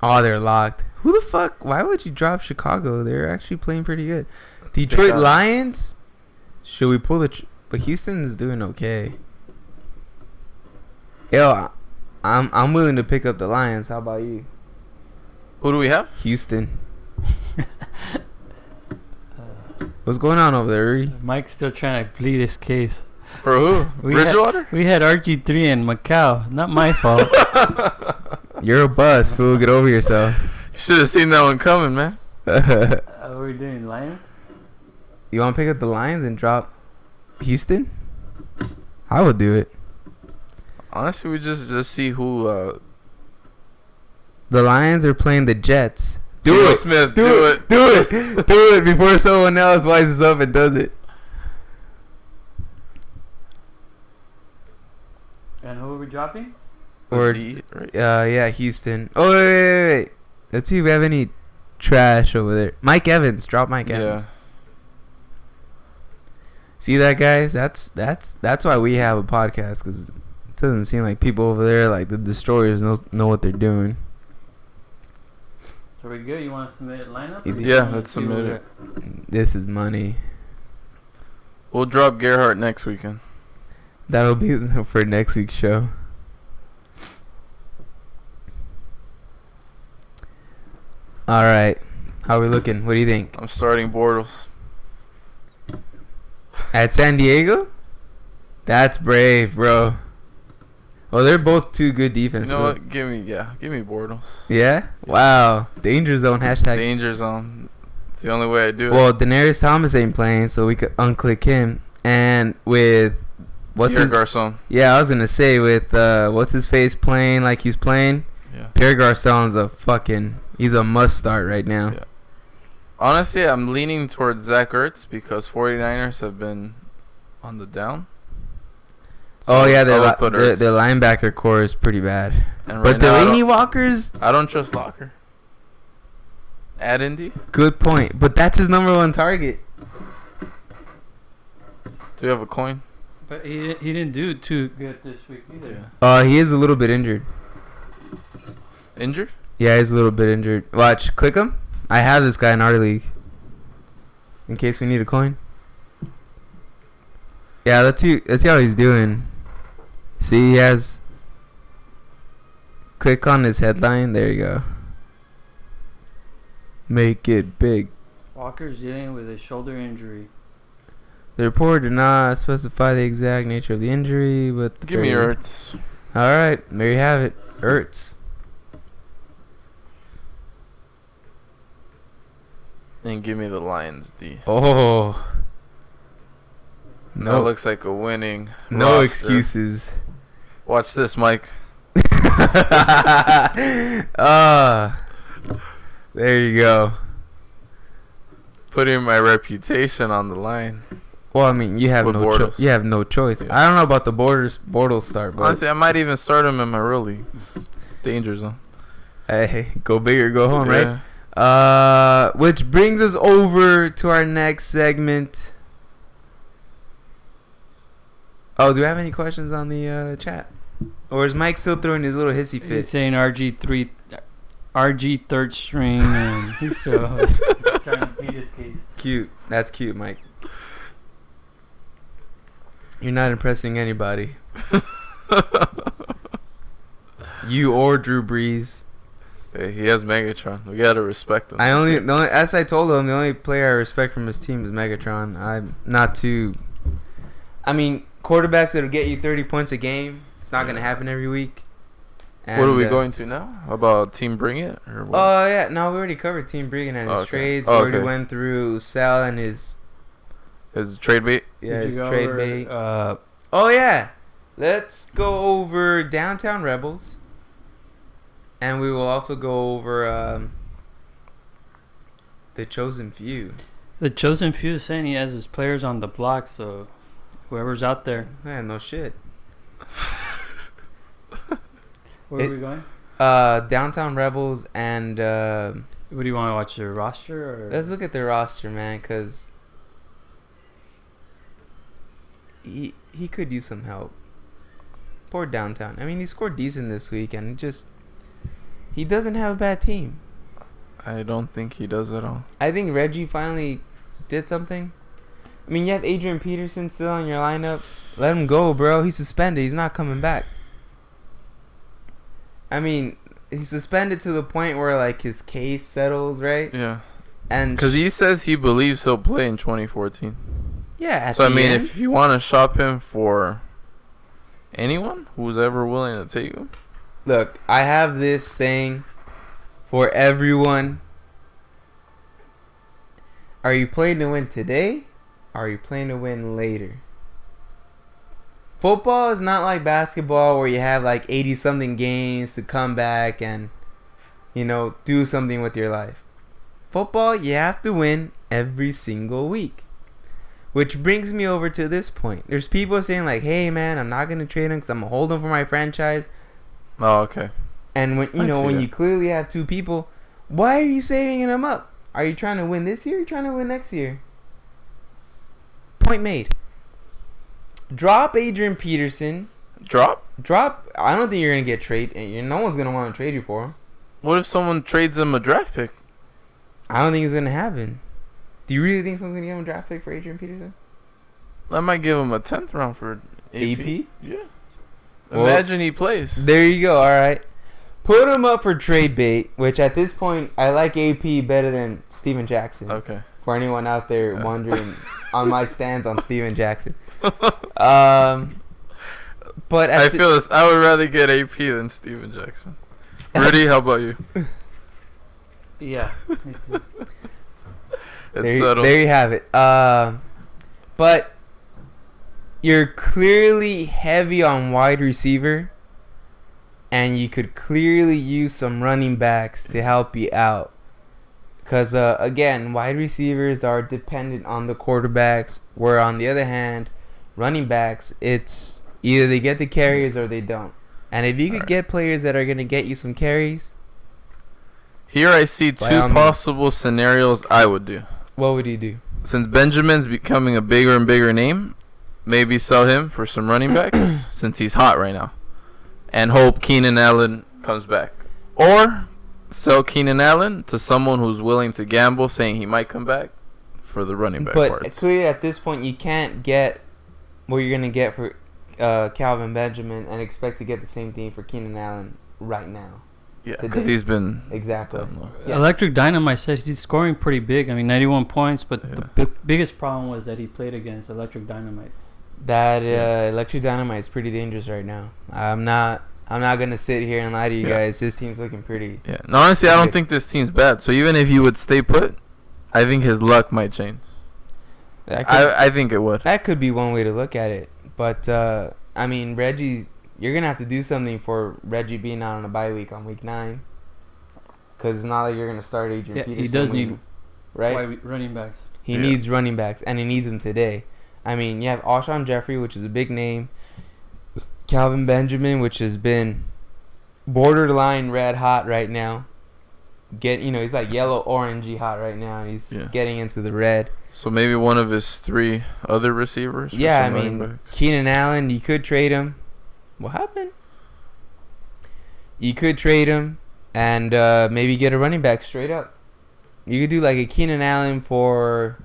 Oh, they're locked. Who the fuck? Why would you drop Chicago? They're actually playing pretty good. Detroit Lions? Should we pull the... But Houston's doing okay. Yo, I'm willing to pick up the Lions. How about you? Who do we have? Houston. What's going on over there, Rudy? Mike's still trying to plead his case. For who? Bridgewater? We had RG3 in Macau. Not my fault. You're a bust, fool. Get over yourself. Should have seen that one coming, man. Are we doing Lions? You want to pick up the Lions and drop Houston? I would do it. Honestly, we just see who. The Lions are playing the Jets. Do it, Smith. Do it before someone else wises up and does it. And who are we dropping? Or D, right? yeah, Houston. Oh wait. Let's see if we have any trash over there. Mike Evans, drop Mike Evans. See that, guys? That's why we have a podcast, because it doesn't seem like people over there, like the destroyers, know what they're doing. So we good? You want to submit a lineup? Yeah, let's submit it. This is money. We'll drop Gerhardt next weekend. That'll be for next week's show. All right. How are we looking? What do you think? I'm starting Bortles. At San Diego? That's brave, bro. Well, they're both two good defenses. You know what? Give me Bortles. Yeah? Wow. Danger zone. Hashtag. Danger zone. It's the only way I do it. Well, Daenerys Thomas ain't playing, so we could unclick him. And with Pierre Garçon. Yeah, I was gonna say with what's his face playing like he's playing. Yeah. Pierre Garçon's he's a must start right now. Yeah. Honestly, I'm leaning towards Zach Ertz because 49ers have been on the down. So their linebacker core is pretty bad. And but Delaney Walker's... I don't trust Locker. At Indy? Good point. But that's his number one target. Do you have a coin? But he didn't do too good this week either. Yeah. He is a little bit injured. Injured? Yeah, he's a little bit injured. Watch, click him. I have this guy in our league. In case we need a coin. Yeah, let's see how he's doing. See, he has... Click on his headline. There you go. Make it big. Walker's dealing with a shoulder injury. The report did not specify the exact nature of the injury, but... Give me Ertz. Alright, there you have it. Ertz. And give me the Lions, D. Oh. No. That looks like a winning No roster. Excuses. Watch this, Mike. There you go. Putting my reputation on the line. Well, I mean, you have no choice. Yeah. I don't know about the Bortles start, but honestly, I might even start him in my real league. Danger zone. Hey, go big or go home, right? Which brings us over to our next segment. Oh, do we have any questions on the chat? Or is Mike still throwing his little hissy fit? He's saying RG third string, and he's still trying to beat his case. Cute. That's cute, Mike. You're not impressing anybody. You or Drew Brees. Hey, he has Megatron. We gotta respect him. As I told him, the only player I respect from his team is Megatron. I'm not too. I mean, quarterbacks that'll get you 30 points a game. It's not gonna happen every week. And what are we going to now? About Team Bring It? Oh, yeah. No, we already covered Team Bring It and his trades. We already went through Sal and his trade bait? Yeah, his trade bait. Oh, yeah. Let's go over Downtown Rebels. And we will also go over the Chosen Few. The Chosen Few is saying he has his players on the block, so whoever's out there. Man, no shit. Where are we going? Downtown Rebels and... what do you want to watch, their roster? Or? Let's look at their roster, man, because he could use some help. Poor Downtown. I mean, he scored decent this week, and he doesn't have a bad team. I don't think he does at all. I think Reggie finally did something. I mean, you have Adrian Peterson still in your lineup. Let him go, bro. He's suspended. He's not coming back. I mean, he's suspended to the point where, like, his case settles, right? Yeah. And because he says he believes he'll play in 2014. Yeah. So, I mean, if you want to shop him for anyone who's ever willing to take him. Look, I have this saying for everyone. Are you playing to win today Or are you playing to win later? Football is not like basketball where you have like 80-something games to come back and, do something with your life. Football, you have to win every single week. Which brings me over to this point. There's people saying like, hey man, I'm not going to trade him because I'm going to hold him for my franchise. Oh, okay. And when you clearly have two people, why are you saving him up? Are you trying to win this year or are you trying to win next year? Point made. Drop Adrian Peterson. Drop? I don't think you're going to get traded. No one's going to want to trade you for him. What if someone trades him a draft pick? I don't think it's going to happen. Do you really think someone's going to give him a draft pick for Adrian Peterson? I might give him a 10th round for AP. Yeah. Well, imagine he plays. There you go. All right. Put him up for trade bait, which at this point, I like AP better than Steven Jackson. Okay. For anyone out there wondering on my stance on Steven Jackson. But I would rather get AP than Steven Jackson. Rudy, how about you? Yeah. There you have it. But you're clearly heavy on wide receiver, and you could clearly use some running backs to help you out. Because, again, wide receivers are dependent on the quarterbacks, where on the other hand, running backs, it's either they get the carries or they don't. And if you could get players that are going to get you some carries. Here I see two possible scenarios I would do. What would you do? Since Benjamin's becoming a bigger and bigger name, maybe sell him for some running backs since he's hot right now. And hope Keenan Allen comes back. Or sell Keenan Allen to someone who's willing to gamble saying he might come back for the running back parts. But clearly at this point you can't get what you're going to get for Calvin Benjamin and expect to get the same thing for Keenan Allen right now. Yeah, because he's been... Exactly. Yes. Electric Dynamite says he's scoring pretty big. 91 points, but the biggest problem was that he played against Electric Dynamite. That Electric Dynamite is pretty dangerous right now. I'm not gonna sit here and lie to you guys. His team's looking pretty. Yeah. No, honestly, I don't think this team's bad. So even if he would stay put, I think his luck might change. I think it would. That could be one way to look at it. But Reggie, you're gonna have to do something for Reggie being out on a bye week on week 9. Because it's not like you're gonna start Adrian Peterson. He does need running backs. He needs running backs, and he needs them today. You have Alshon Jeffrey, which is a big name. Calvin Benjamin, which has been borderline red hot right now. He's like yellow orangey hot right now. He's getting into the red. So maybe one of his 3 other receivers. Yeah, Keenan Allen, you could trade him. What happened? You could trade him and maybe get a running back straight up. You could do like a Keenan Allen for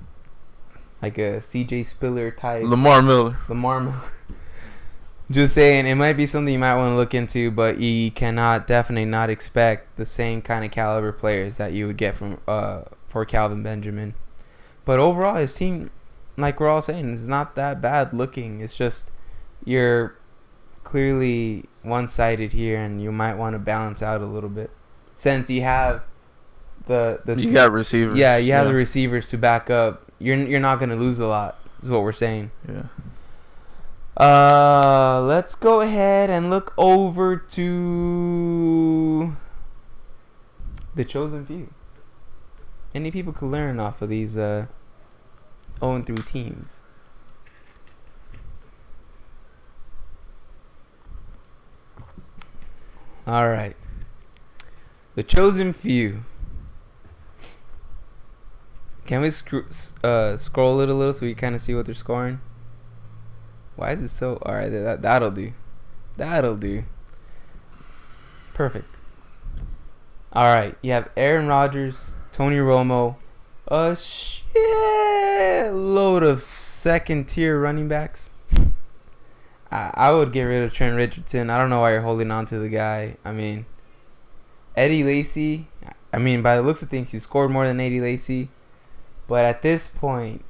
like a CJ Spiller type. Lamar Miller. Just saying, it might be something you might want to look into, but you cannot definitely not expect the same kind of caliber players that you would get from for Calvin Benjamin. But overall, his team, like we're all saying, is not that bad looking. It's just you're clearly one-sided here, and you might want to balance out a little bit since you have you got receivers. Yeah, you have the receivers to back up. You're not going to lose a lot. Is what we're saying. Yeah. Let's go ahead and look over to the chosen few. Any people could learn off of these 0-3 teams. All right. The chosen few. Can we scroll it a little so we kind of see what they're scoring? Why is it so... All right, that'll do. That'll do. Perfect. All right, you have Aaron Rodgers, Tony Romo, a shitload of second-tier running backs. I would get rid of Trent Richardson. I don't know why you're holding on to the guy. Eddie Lacy. By the looks of things, he scored more than Eddie Lacy. But at this point,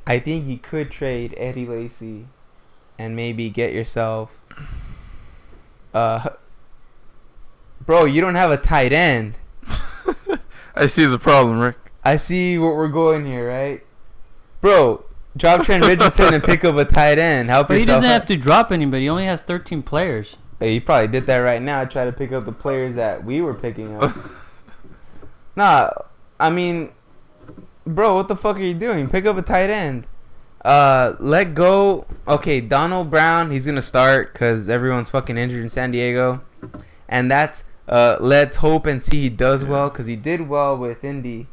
I think you could trade Eddie Lacy and maybe get yourself... Bro, you don't have a tight end. I see the problem, Rick. I see what we're going here, right? Bro, Drop Trent Richardson and pick up a tight end. Help but yourself. He doesn't have to drop anybody. He only has 13 players. Hey, he probably did that right now. Try to pick up the players that we were picking up. Nah, I mean, bro, what the fuck are you doing? Pick up a tight end. Let go. Okay, Donald Brown, he's gonna start because everyone's fucking injured in San Diego, and that's let's hope and see he does well because he did well with Indy.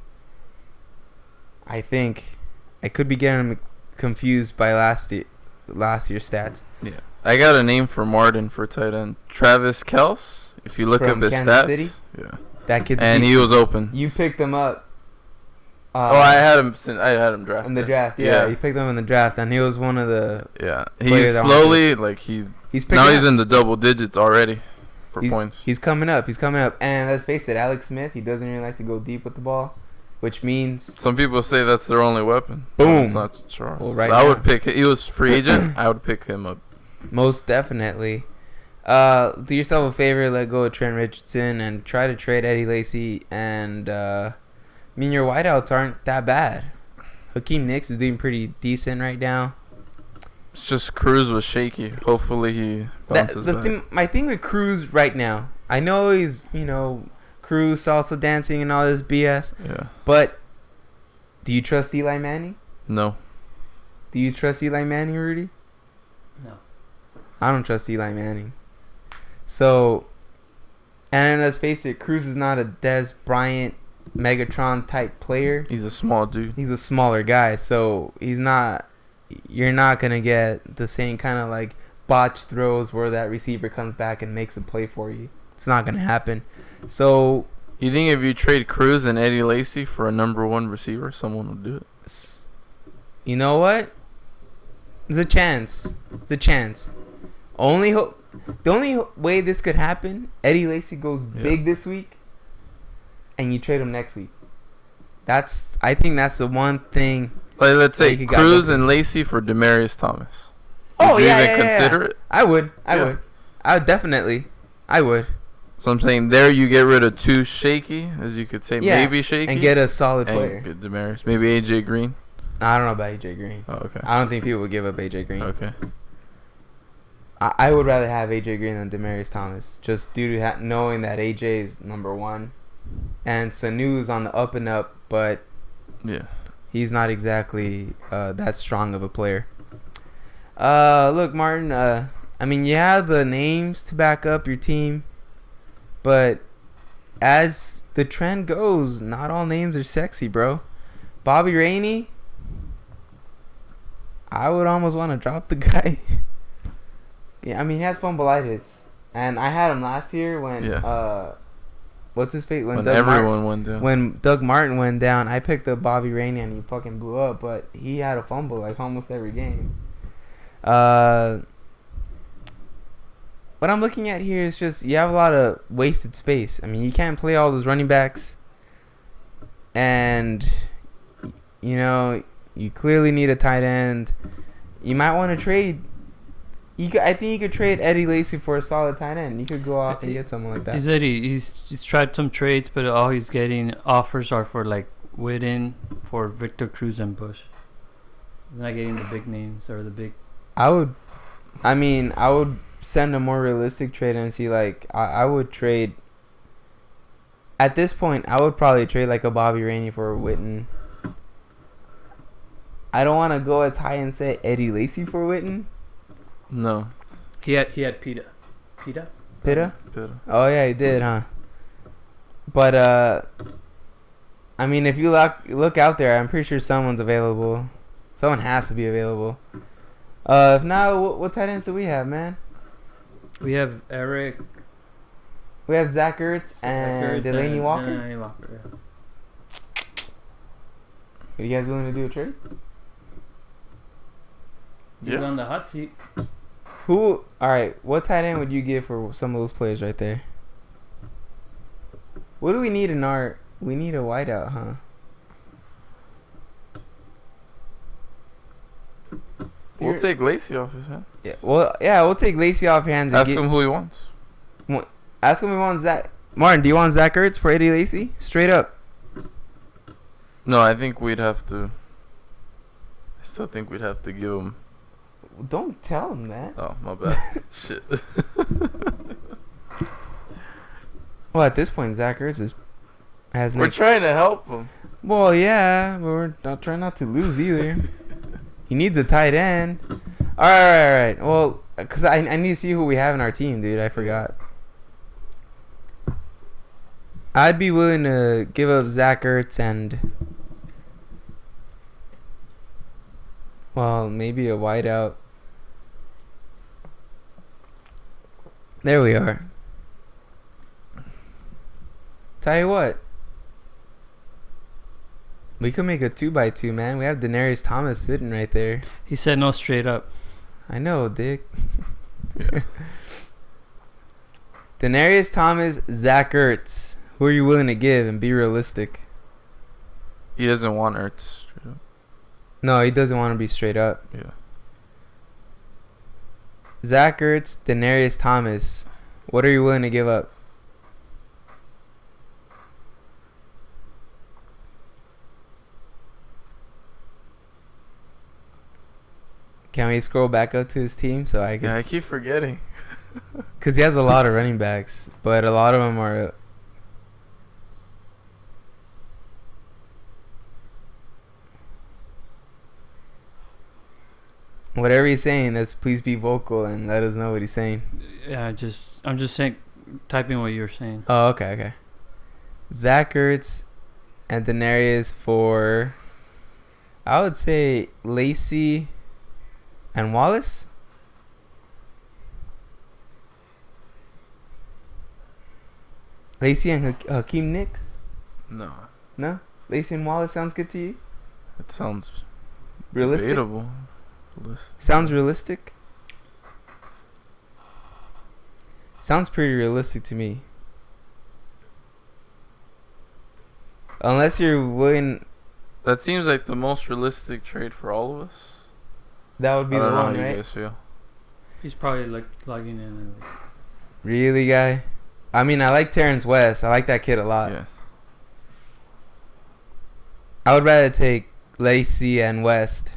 I think I could be getting him confused by last year's stats. Yeah, I got a name for Martin for tight end, Travis Kelce. If you look From up his Kansas stats, City? yeah, That kid, and he was open. You picked him up. I had him drafted in the draft. Yeah, you picked him in the draft, and he was one of the. Yeah, he's slowly he's now he's in the double digits already for points. He's coming up. And let's face it, Alex Smith, he doesn't really like to go deep with the ball, which means some people say that's their only weapon. Boom. It's not true. Well, right. So I would pick. He was free agent. I would pick him up. Most definitely. Do yourself a favor, let go of Trent Richardson, and try to trade Eddie Lacy. And I mean, your wideouts aren't that bad. Hakeem Nicks is doing pretty decent right now. It's just Cruz was shaky. Hopefully he bounces back. My thing with Cruz right now, I know he's Cruz salsa dancing and all this BS. Yeah. But do you trust Eli Manning? No. Do you trust Eli Manning, Rudy? No. I don't trust Eli Manning. So, and let's face it, Cruz is not a Dez Bryant, Megatron type player. He's a small dude. He's a smaller guy, so he's not. You're not gonna get the same kind of like botch throws where that receiver comes back and makes a play for you. It's not gonna happen. So, you think if you trade Cruz and Eddie Lacy for a number one receiver, someone will do it? You know what? There's a chance. The only way this could happen, Eddie Lacy goes big this week, and you trade him next week. I think that's the one thing. Like, let's say Cruz and Lacy for Demaryius Thomas. Would you consider it? I would. I would definitely. I would. So I'm saying there you get rid of two shaky, as you could say, maybe shaky, and get a solid player. And get Demaryius, maybe AJ Green. I don't know about AJ Green. Oh, okay. I don't think people would give up AJ Green. Okay. I would rather have AJ Green than Demaryius Thomas, just due to knowing that AJ is number one, and Sanu's on the up and up, but he's not exactly that strong of a player. Look, Martin. I mean, you have the names to back up your team, but as the trend goes, not all names are sexy, bro. Bobby Rainey, I would almost want to drop the guy. Yeah, I mean, he has fumbleitis, and I had him last year when what's his face? When everyone went down. When Doug Martin went down, I picked up Bobby Rainey and he fucking blew up, but he had a fumble like almost every game. What I'm looking at here is just you have a lot of wasted space. I mean, you can't play all those running backs, and you clearly need a tight end. You might want to trade. I think you could trade Eddie Lacy for a solid tight end. You could go off and get someone like that. He's tried some trades, but all he's getting offers are for like Witten, for Victor Cruz and Bush. He's not getting the big names or the big. I would send a more realistic trade and see I would trade. At this point, I would probably trade like a Bobby Rainey for a Witten. I don't want to go as high and say Eddie Lacy for Witten. No. He had Pita. Pita? Oh yeah, he did, huh? But I mean, if you look out there, I'm pretty sure someone's available. Someone has to be available. If not, what tight ends do we have, man? We have Eric. We have Zach Ertz and Delaney Walker. Delaney Walker, yeah. Are you guys willing to do a trade? He's on the hot seat. All right, what tight end would you give for some of those players right there? What do we need in our... We need a wideout, huh? We'll take Lacy off his hands. Yeah, we'll take Lacy off your hands. Ask him who he wants. Ask him who he wants Zach... Martin, do you want Zach Ertz for Eddie Lacy? Straight up. No, I think we'd have to still think we'd have to give him. Don't tell him that. Oh, my bad. Shit. Well, at this point, Zach Ertz has. We're trying to help him. Well, yeah, but we're not trying not to lose either. He needs a tight end. All right. Well, because I need to see who we have in our team, dude. I forgot. I'd be willing to give up Zach Ertz and, well, maybe a wideout. There we are. Tell you what. We could make a 2x2, man. We have Denarius Thomas sitting right there. He said no straight up. I know, Dick. Denarius Thomas, Zach Ertz. Who are you willing to give and be realistic? He doesn't want Ertz straight up. No, he doesn't want to be straight up. Yeah. Zach Ertz, Denarius Thomas. What are you willing to give up? Can we scroll back up to his team so I can? Yeah, I keep forgetting. Because he has a lot of running backs, but a lot of them are. Whatever he's saying, let's please be vocal and let us know what he's saying. Yeah, I'm just saying, typing what you're saying. Oh, okay. Zach Ertz and Denarius for, I would say, Lacey and Wallace. Lacey and Hakeem Nicks? No? Lacey and Wallace sounds good to you? It sounds realistic. Debatable. Sounds realistic? Sounds pretty realistic to me. Unless you're willing. That seems like the most realistic trade for all of us. That would be the one, right? How you guys feel? He's probably like plugging in. And really, guy? I mean, I like Terrence West. I like that kid a lot. Yeah. I would rather take Lacey and West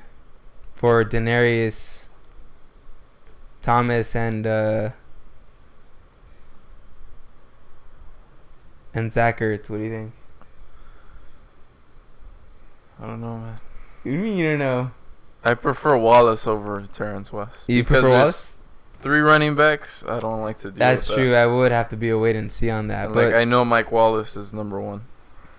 for Denarius Thomas and Zach Ertz. What do you think? I don't know, man. What do you mean you don't know? I prefer Wallace over Terrence West. You prefer Wallace? 3 running backs. I don't like to deal That's with true. that. I would have to be a wait and see on that. And but I know Mike Wallace is number 1.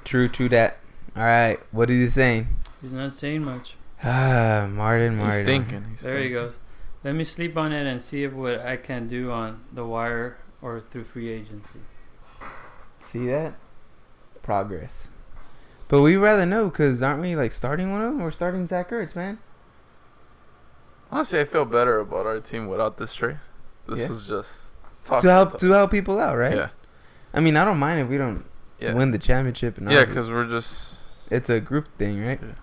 True that. All right. What is he saying? He's not saying much. Martin. He's thinking. There he goes. Let me sleep on it and see if what I can do on the wire or through free agency. See that? Progress. But we'd rather know, because aren't we like starting one of them? We're starting Zach Ertz, man. Honestly, I feel better about our team without this trade. This was just to help people out, right? Yeah. I mean, I don't mind if we don't win the championship. Yeah, because we're just... It's a group thing, right? Yeah.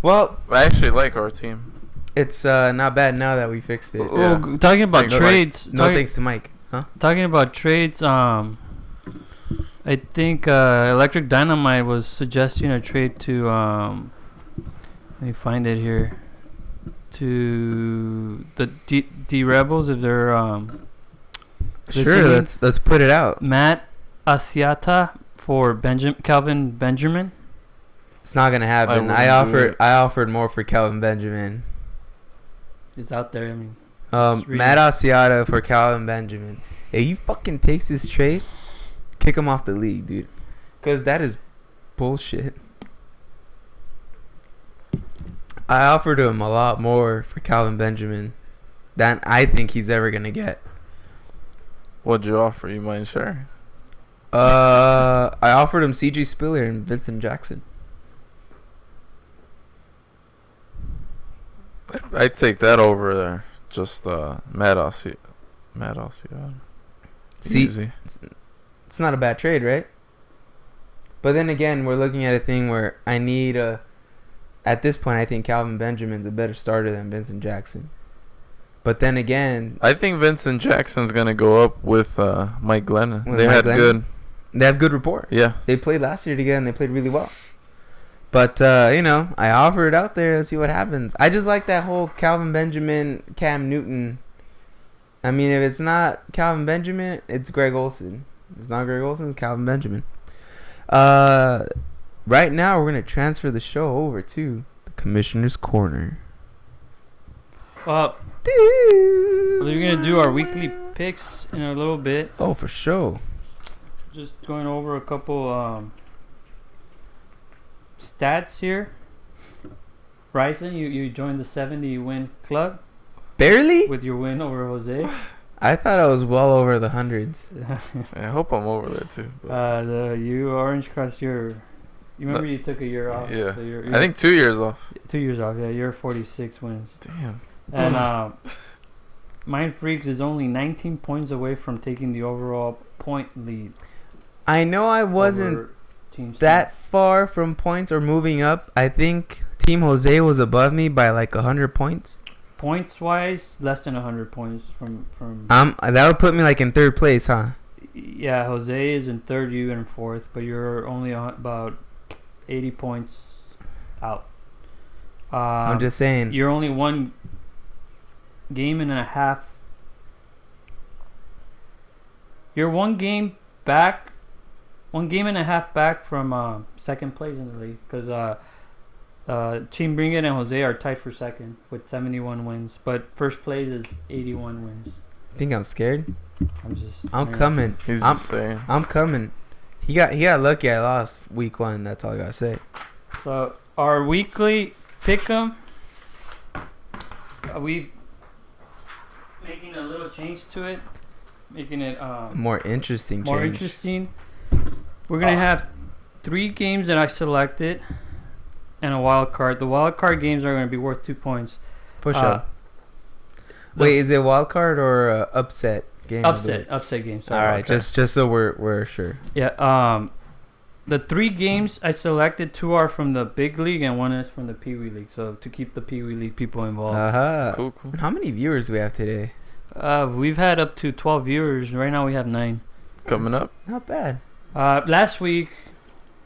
Well... I actually like our team. It's not bad now that we fixed it. Well, talking about trades... No thanks to Mike. Huh? Talking about trades, I think Electric Dynamite was suggesting a trade to... let me find it here. To the D Rebels, if they're sure, let's put it out. Matt Asiata for Calvin Benjamin. It's not gonna happen. I offered more for Calvin Benjamin. It's out there. I mean, Matt Asiata for Calvin Benjamin. If he fucking takes this trade, kick him off the league, dude. Because that is bullshit. I offered him a lot more for Calvin Benjamin than I think he's ever going to get. What'd you offer? You mind sharing? I offered him C.J. Spiller and Vincent Jackson. I'd take that over there. Just Matt Asiata. Easy. It's not a bad trade, right? But then again, we're looking at a thing where I need a... At this point, I think Calvin Benjamin's a better starter than Vincent Jackson. But then again... I think Vincent Jackson's going to go up with Mike Glennon. They have good rapport. Yeah. Yeah. They played last year together, and they played really well. But, I offer it out there. Let's see what happens. I just like that whole Calvin Benjamin, Cam Newton. I mean, if it's not Calvin Benjamin, it's Greg Olsen. If it's not Greg Olsen, it's Calvin Benjamin. Right now, we're going to transfer the show over to the Commissioner's Corner. We're going to do our weekly picks in a little bit. Oh, for sure. Just going over a couple stats here. Bryson, you joined the 70-win club. Barely? With your win over Jose. I thought I was well over the hundreds. I hope I'm over there too. You Orange Cross, you remember you took a year off? Yeah. So I think 2 years off. 2 years off, yeah. You're 46 wins. Damn. And Mind Freaks is only 19 points away from taking the overall point lead. I know I wasn't that far from points or moving up. I think Team Jose was above me by like 100 points. Points wise, less than 100 points from. That would put me like in third place, huh? Yeah, Jose is in third, you in fourth, but you're only about 80 points out. I'm just saying. You're only one game and a half. You're one game and a half back from second place in the league, because Team Bring It and Jose are tied for second with 71 wins, but first place is 81 wins. Think I'm scared? I'm coming. He's just saying. I'm coming. He got lucky. I lost week 1. That's all I gotta say. So our weekly pick'em, we making a little change to it, making it more interesting. We're gonna have 3 games that I selected and a wild card. The wild card games are gonna be worth 2 points. For sure. Wait, is it wild card or upset game? Upset game. Sorry, all right, just so we're sure. Yeah. The 3 games I selected, 2 are from the big league and 1 is from the Pee Wee League. So to keep the Pee Wee League people involved. Cool. How many viewers do we have today? We've had up to 12 viewers. Right now we have 9. Coming up. Not bad. Last week,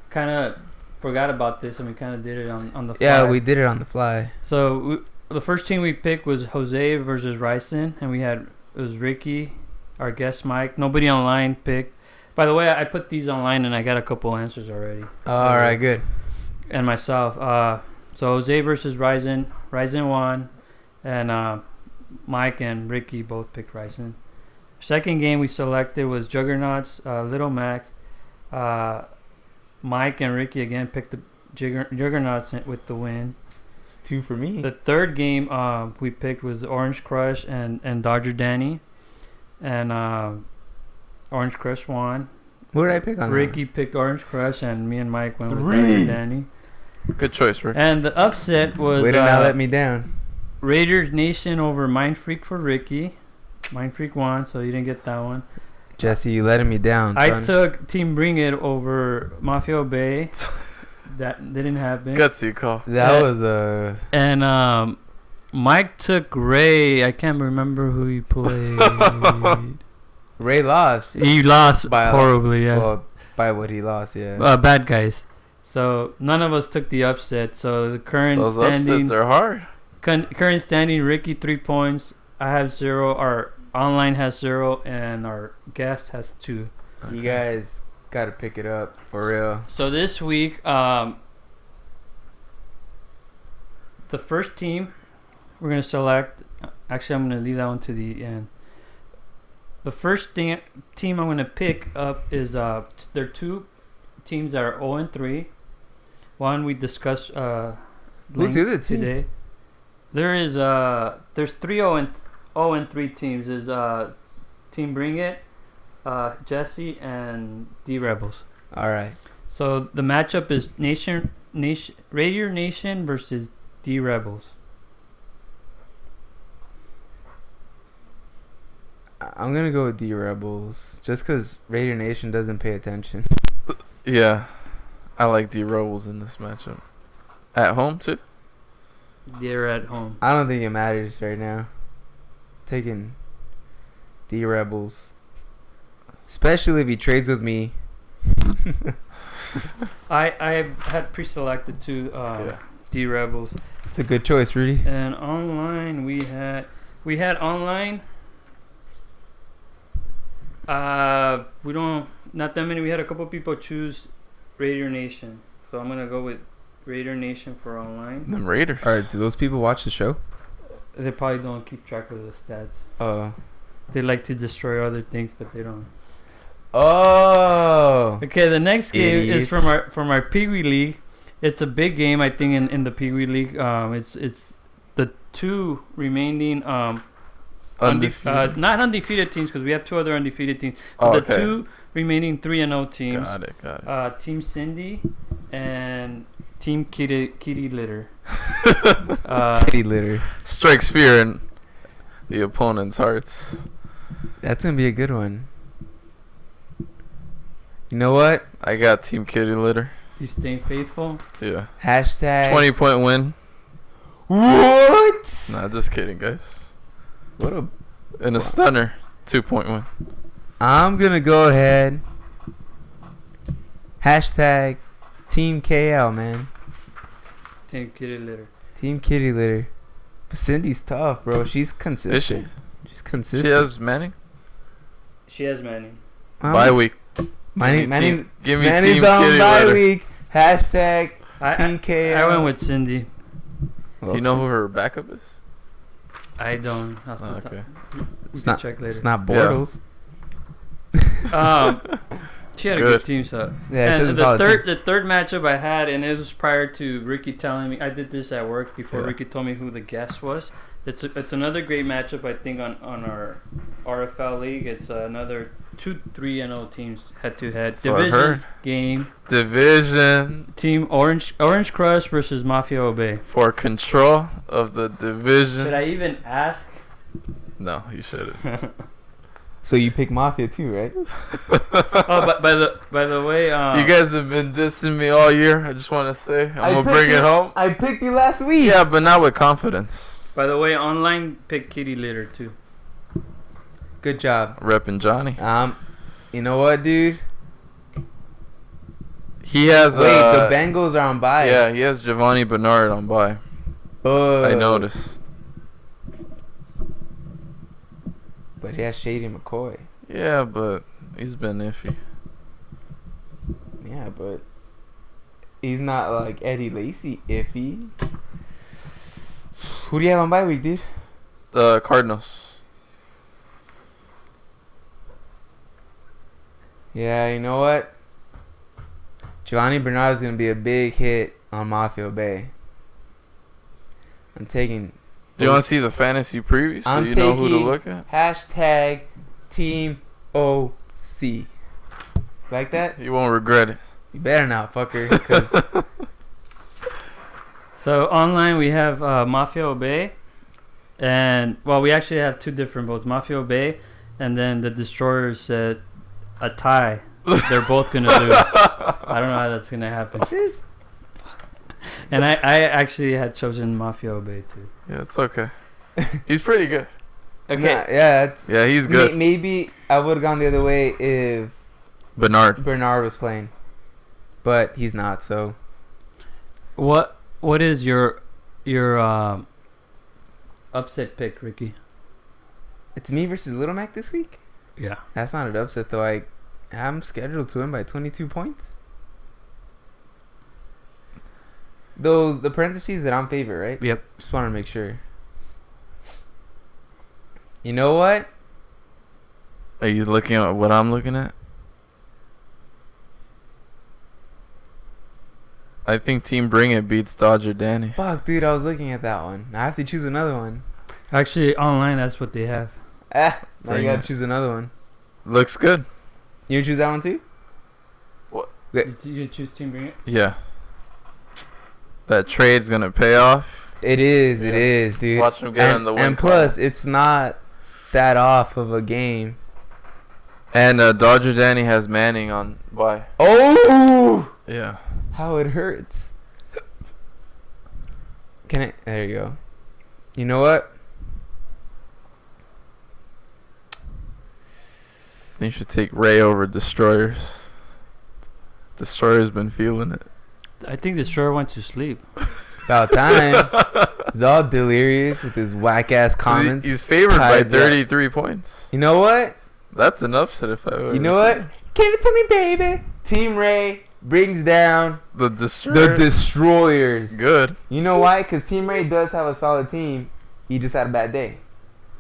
kind of forgot about this and we kind of did it on the fly. Yeah, we did it on the fly. So the first team we picked was Jose versus Ryson, and it was Ricky, our guest Mike. Nobody online picked. By the way, I put these online and I got a couple answers already. All right, good. And myself. So Jose versus Ryson. Ryson won, and Mike and Ricky both picked Ryson. Second game we selected was Juggernauts, Little Mac. Mike and Ricky again picked the Juggernauts with the win. It's 2 for me. The third game we picked was Orange Crush and Dodger Danny. And Orange Crush won. Who did I pick on? Ricky picked Orange Crush, and me and Mike went with Dodger Danny. Good choice, Rick. And the upset was... Way to not let me down. Raiders Nation over Mind Freak for Ricky. Mind Freak won, so you didn't get that one. Jesse, you letting me down, son. I took Team Bring It over Mafia Bay. That didn't happen. Gutsy call. That was And Mike took Ray. I can't remember who he played. Ray lost. He lost horribly, yeah. Well, by what he lost, yeah. Bad guys. So none of us took the upset. So the current standing... Those upsets are hard. Current standing, Ricky 3 points. I have 0. Our online has 0, and our guest has 2. You guys got to pick it up for real. So this week, the first team we're gonna select. Actually, I'm gonna leave that one to the end. The first team I'm gonna pick up is there are 2 teams that are 0-3. One we discussed. Who's the other team today? There's 3 0-3 teams. There's Team Bring It, Jesse, and D Rebels. All right. So the matchup is Raider Nation versus D Rebels. I'm gonna go with D Rebels just because Raider Nation doesn't pay attention. Yeah, I like D Rebels in this matchup. At home too. They're at home. I don't think it matters right now. Taking D Rebels, especially if he trades with me. I had pre-selected two D Rebels. It's a good choice, Rudy. And online we had online. We don't not that many. We had a couple people choose Raider Nation, so I'm gonna go with Raider Nation for online. Them Raiders. All right, do those people watch the show? They probably don't keep track of the stats. They like to destroy other things, but they don't. Oh. Okay, the next game is from our Pee Wee League. It's a big game, I think, in the Pee Wee League. It's the two remaining not undefeated teams, because we have two other undefeated teams. But the two remaining 3-0 teams. Got it. Team Cindy and Team Kitty Litter. Kitty Litter strikes fear in the opponent's hearts. That's gonna be a good one. You know what? I got Team Kitty Litter. He's staying faithful. Yeah. Hashtag 20-point win. What? Nah, just kidding, guys. What a In a stunner, 2-point win. I'm gonna go ahead. Hashtag Team KL, man. Team Kitty Litter. Team Kitty Litter. But Cindy's tough, bro. She's consistent. Is she? She's consistent. She has Manning? She has Manning. Bye week. Manning's Give me Manning's Team on Kitty bye Litter. week. Hashtag Team KL. I went with Cindy. Do you know who her backup is? I don't. Okay. It's not. Check later. It's not Bortles. She had a good team, so yeah. And the third matchup I had, and it was prior to Ricky telling me. I did this at work before Ricky told me who the guest was. It's another great matchup, I think, on our RFL league. It's another 2-3-0 teams head to head division game. Division Team Orange Crush versus Mafia Obey for control of the division. Should I even ask? No, you shouldn't. So you pick Mafia too, right? But by the way, you guys have been dissing me all year. I just want to say I'm gonna bring it home. I picked you last week. Yeah, but not with confidence. By the way, online pick Kitty Litter too. Good job, Reppin' Johnny. You know what, dude? He has. The Bengals are on bye. Yeah, he has Giovanni Bernard on bye. I noticed. But he has Shady McCoy. Yeah, but he's been iffy. Yeah, but he's not like Eddie Lacy iffy. Who do you have on bye week, dude? The Cardinals. Yeah, you know what? Giovanni Bernard is going to be a big hit on Mafia Bay. I'm taking... Do you want to see the fantasy preview so you know who to look at? Hashtag Team OC. Like that? You won't regret it. You better not, fucker. Because... So online we have Mafia Bay, and we actually have two different votes. Mafia Bay, and then the Destroyers said a tie. They're both gonna lose. I don't know how that's gonna happen. And I actually had chosen Mafia Bay too. Yeah, it's okay. He's pretty good. Okay. Yeah, he's good. Maybe I would have gone the other way if Bernard was playing, but he's not. So what is your upset pick, Ricky? It's me versus Little Mac this week. Yeah, that's not an upset though. I'm scheduled to win by 22 points. The parentheses that I'm favorite, right? Yep. Just want to make sure. You know what? Are you looking at what I'm looking at? I think Team Bring It beats Dodger Danny. Fuck, dude, I was looking at that one. I have to choose another one. Actually, online, that's what they have. Now you gotta choose another one. Looks good. You choose that one too? What? You choose Team Bring It? Yeah. That trade's gonna pay off. It is, dude. Watch him get on the win. And plus, it's not that off of a game. And Dodger Danny has Manning on bye. Oh! Yeah. How it hurts. There you go. You know what? You should take Ray over Destroyers. Destroyer's been feeling it. I think Destroyer went to sleep. About time. He's all delirious with his whack ass comments. He's favored by 33 points. You know what? That's an upset if I ever. You know what? Give it to me, baby. Team Ray brings down the Destroyers. Good. You know why? Because Team Ray does have a solid team. He just had a bad day.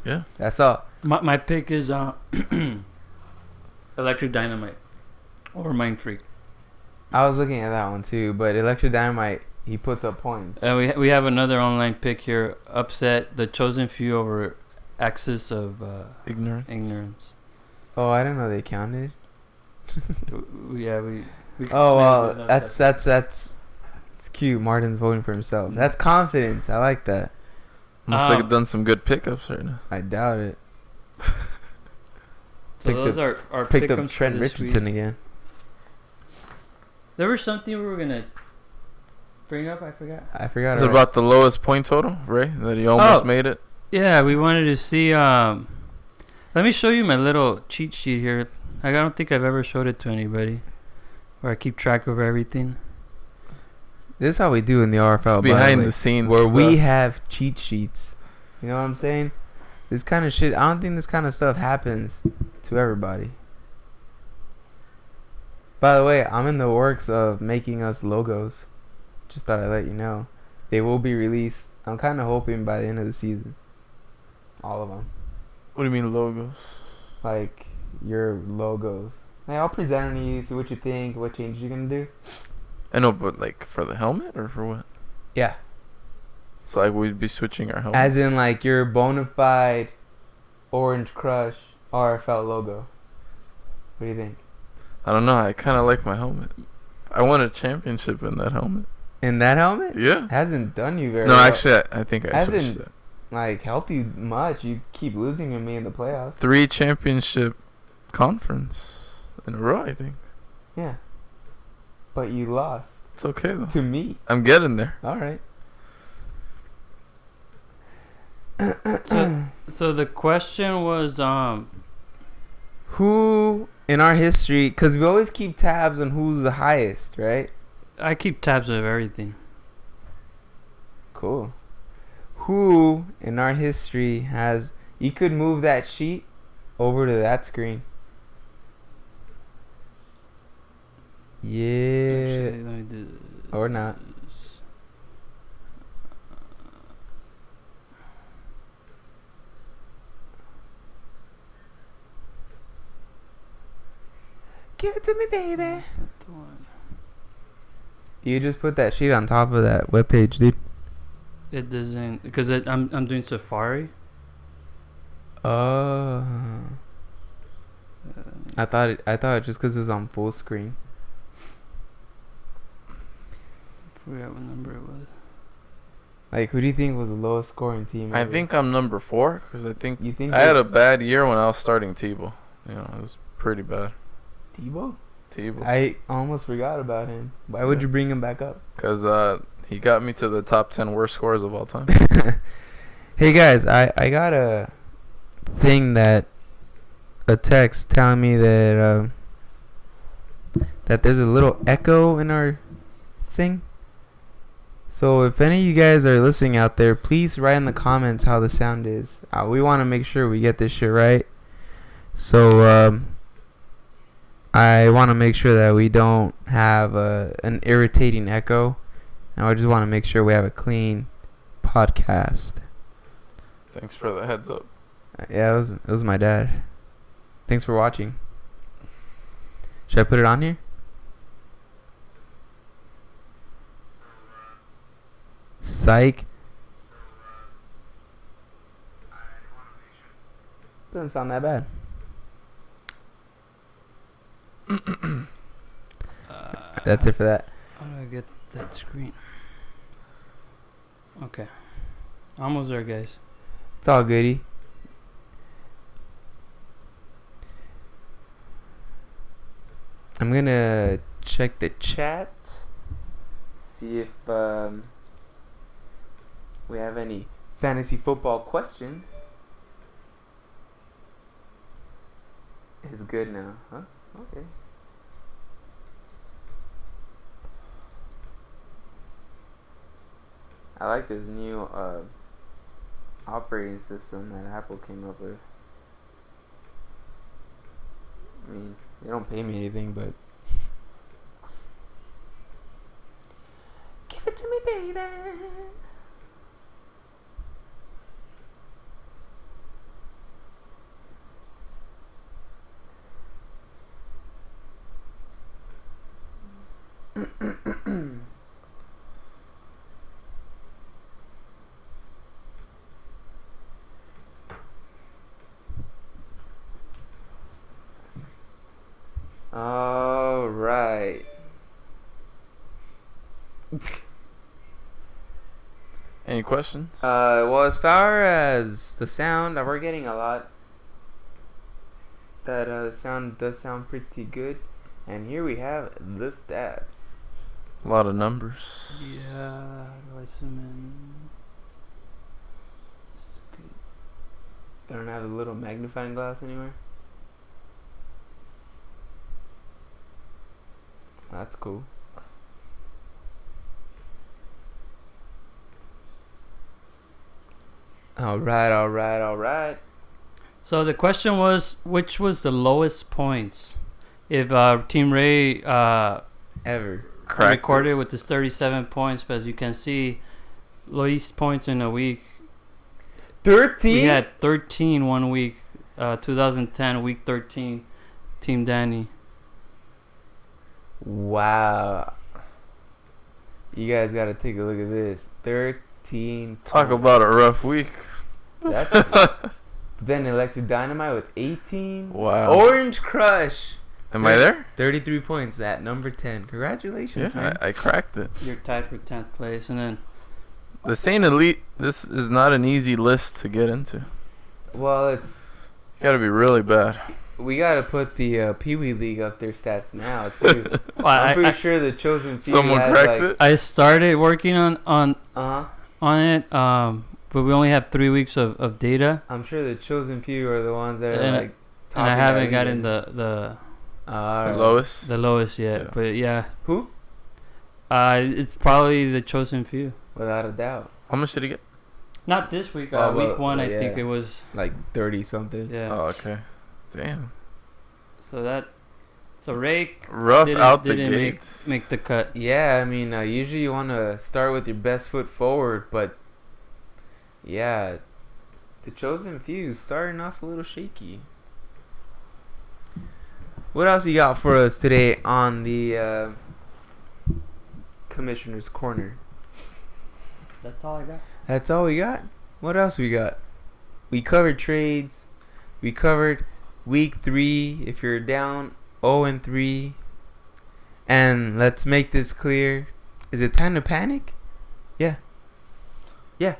Yeah. That's all. My pick is Electric Dynamite or Mind Freak. I was looking at that one too, but Electric Dynamite, he puts up points. We have another online pick here. Upset the Chosen Few over Axis of Ignorance. Oh, I didn't know they counted. we oh well, that's it's cute. Martin's voting for himself. That's confidence. I like that. Must have done some good pickups right now. I doubt it. So those are our picked up Trent Richardson again. There was something we were gonna bring up. I forgot. Is it about the lowest point total, Ray? That he almost made it. Yeah, we wanted to see. Let me show you my little cheat sheet here. I don't think I've ever showed it to anybody, where I keep track of everything. This is how we do in the RFL. It's behind the scenes, where we have cheat sheets. You know what I'm saying? This kind of shit. I don't think this kind of stuff happens to everybody. By the way, I'm in the works of making us logos. Just thought I'd let you know. They will be released. I'm kind of hoping by the end of the season. All of them. What do you mean logos? Like your logos. Like, I'll present them to you, see what you think, what changes you're going to do. I know, but like for the helmet or for what? Yeah. So like we'd be switching our helmets? As in like your bona fide Orange Crush RFL logo. What do you think? I don't know. I kind of like my helmet. I won a championship in that helmet. In that helmet? Yeah. Hasn't done you very well. well. No, actually, I think I switched it. Like helped you much. You keep losing to me in the playoffs. 3 championship conference in a row, I think. Yeah. But you lost. It's okay though. To me. I'm getting there. All right. So the question was who in our history, because we always keep tabs on who's the highest, right? I keep tabs of everything. Cool. Who in our history has, you could move that sheet over to that screen. Yeah. Actually, let me do this. Or not. Give it to me, baby. That's not the one. You just put that sheet on top of that webpage, dude. It doesn't, because I'm doing Safari. I thought it just because it was on full screen. I forgot what number it was. Like, who do you think was the lowest scoring team? I think I'm number 4 because I think I had a bad year when I was starting Tebow. You know, it was pretty bad. Tebow? I almost forgot about him. Why would you bring him back up? Because he got me to the top 10 worst scorers of all time. Hey guys, I got a text telling me that there's a little echo in our thing. So if any of you guys are listening out there, please write in the comments how the sound is. We want to make sure we get this shit right. So I want to make sure that we don't have an irritating echo. And I just want to make sure we have a clean podcast. Thanks for the heads up. Yeah, it was my dad. Thanks for watching. Should I put it on here? Psych. Doesn't sound that bad. That's it for that. How do I get that screen? Okay. Almost there, guys. It's all goody. I'm gonna check the chat. See if we have any fantasy football questions. It's good now, huh? Okay. I like this new operating system that Apple came up with. I mean, they don't pay me anything, but give it to me, baby. All right. Any questions? Well, as far as the sound, we're getting a lot. That sound does sound pretty good. And here we have the stats. A lot of numbers. Yeah, do I zoom in? They don't have a little magnifying glass anywhere? That's cool. All right. So the question was, which was the lowest points? If Team Ray Ever recorded with his 37 points, but as you can see, least points in a week. 13? We had 13 one week, 2010, week 13, Team Danny. Wow. You guys got to take a look at this. 13. Talk about a rough week. Then Electric Dynamite with 18. Wow. Orange Crush. Am I there? 33 points at number 10. Congratulations, man. I cracked it. You're tied for 10th place, and then This ain't elite. This is not an easy list to get into. Well, it's... You gotta be really bad. We gotta put the Pee Wee League up their stats now, too. well, I'm pretty sure the Chosen Few someone has cracked it? I started working on it, but we only have 3 weeks of data. I'm sure the Chosen Few are the ones that are like... And I haven't gotten the lowest? The lowest yet, but yeah. Who? It's probably the Chosen Few. Without a doubt. How much did he get? Not this week. Oh, week one, I yeah. think it was like 30 something. Yeah. Oh, okay. Damn. So Ray Rough out the didn't gates. make the cut. Yeah, I mean, usually you want to start with your best foot forward, but yeah, the Chosen Few starting off a little shaky. What else you got for us today on the Commissioner's Corner? That's all I got. That's all we got? What else we got? We covered trades. We covered week 3 if you're down 0-3. And let's make this clear. Is it time to panic? Yeah. Yeah.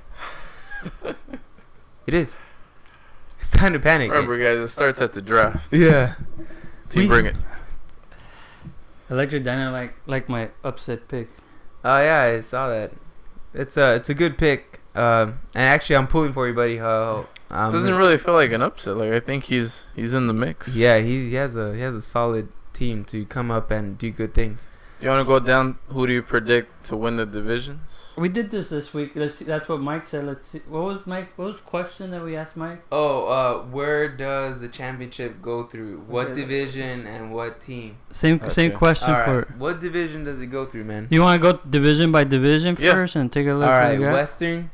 It is. It's time to panic. Remember, guys, it starts at the draft. Yeah. Team bring it. Electric Dynamite like my upset pick. Oh yeah, I saw that. It's a good pick. And actually, I'm pulling for you, buddy. Doesn't really feel like an upset. Like I think he's in the mix. Yeah, he has a solid team to come up and do good things. Do you want to go down? Who do you predict to win the divisions? We did this week. Let's see. That's what Mike said. Let's see. What was the question that we asked Mike? Oh, where does the championship go through? What division and what team? Same question for. What division does it go through, man? You want to go division by division first and take a look? All right, Western.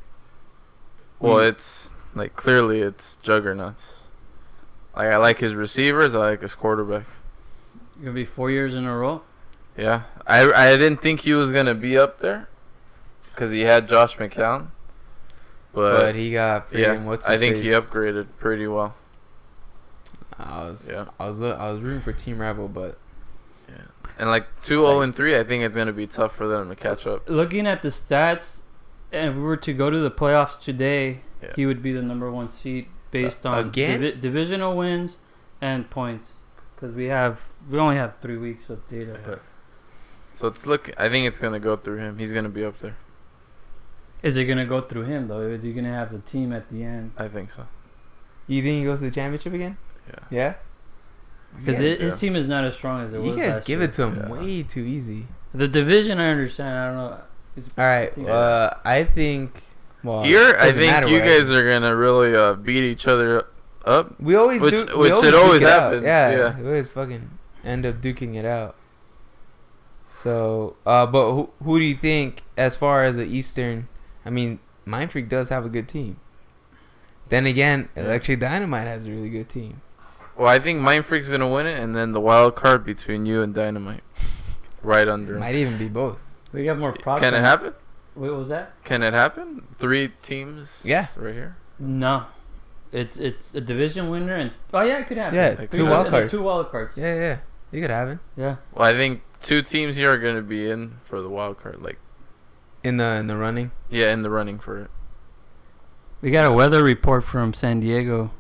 Well, it's like clearly it's juggernauts. Like I like his receivers. I like his quarterback. Gonna be 4 years in a row. Yeah, I didn't think he was gonna be up there, cause he had Josh McCown, but he got I think he upgraded pretty well. I was rooting for Team Rebel, but yeah, and like 2-0-3, I think it's gonna be tough for them to catch up. Looking at the stats, and if we were to go to the playoffs today, he would be the number 1 seed based on divisional wins and points, because we only have 3 weeks of data, but. So I think it's gonna go through him. He's gonna be up there. Is it gonna go through him though? Is he gonna have the team at the end? I think so. You think he goes to the championship again? Yeah. Yeah. Because his team is not as strong as it was. You guys last give year. it to him way too easy. The division, I understand. I don't know. All right. I think. Well, I think you guys are gonna really beat each other up. We always do. Which it always happens. Yeah, we always fucking end up duking it out. So, but who do you think, as far as the Eastern? I mean, Mind Freak does have a good team. Then again, actually, Dynamite has a really good team. Well, I think Mind Freak's gonna win it, and then the wild card between you and Dynamite, right under. Might even be both. We got more problems. Can it happen? What was that? Can it happen? 3 teams. Yeah. Right here. No, it's a division winner and it could happen. Yeah, like 2 wild cards. 2 wild cards. Yeah, you could have it. Yeah. Well, I think 2 teams here are gonna be in for the wild card, like in the running. Yeah, in the running for it. We got a weather report from San Diego.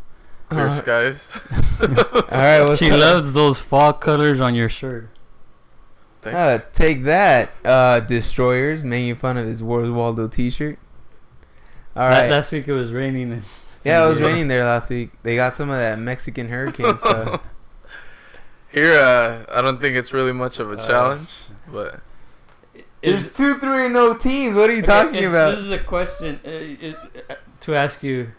Clear skies. All right. She loves those fall colors on your shirt. Take that, Destroyers, making fun of his Where's Waldo t-shirt. All right. Last week it was raining. Yeah, it was raining there last week. They got some of that Mexican hurricane stuff. Here, I don't think it's really much of a challenge, but there's 2-3-0 teams. What are you talking about? This is a question to ask you: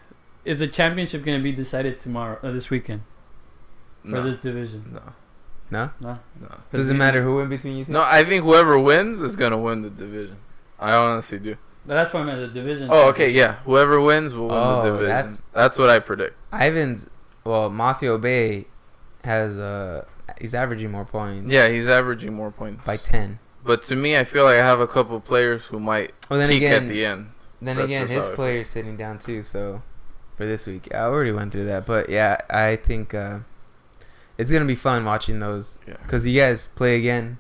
is the championship going to be decided this weekend, for this division? No. Does it matter who wins between you two? No, I think whoever wins is gonna win the division. I honestly do. That's why I meant the division. Oh, okay, yeah. Whoever wins will win the division. That's what I predict. Mafia Bay has he's averaging more points. Yeah, he's averaging more points by 10. But to me, I feel like I have a couple players who might peak at the end. Then again, his player's sitting down too. So for this week, I already went through that. But yeah, I think it's gonna be fun watching those because you guys play again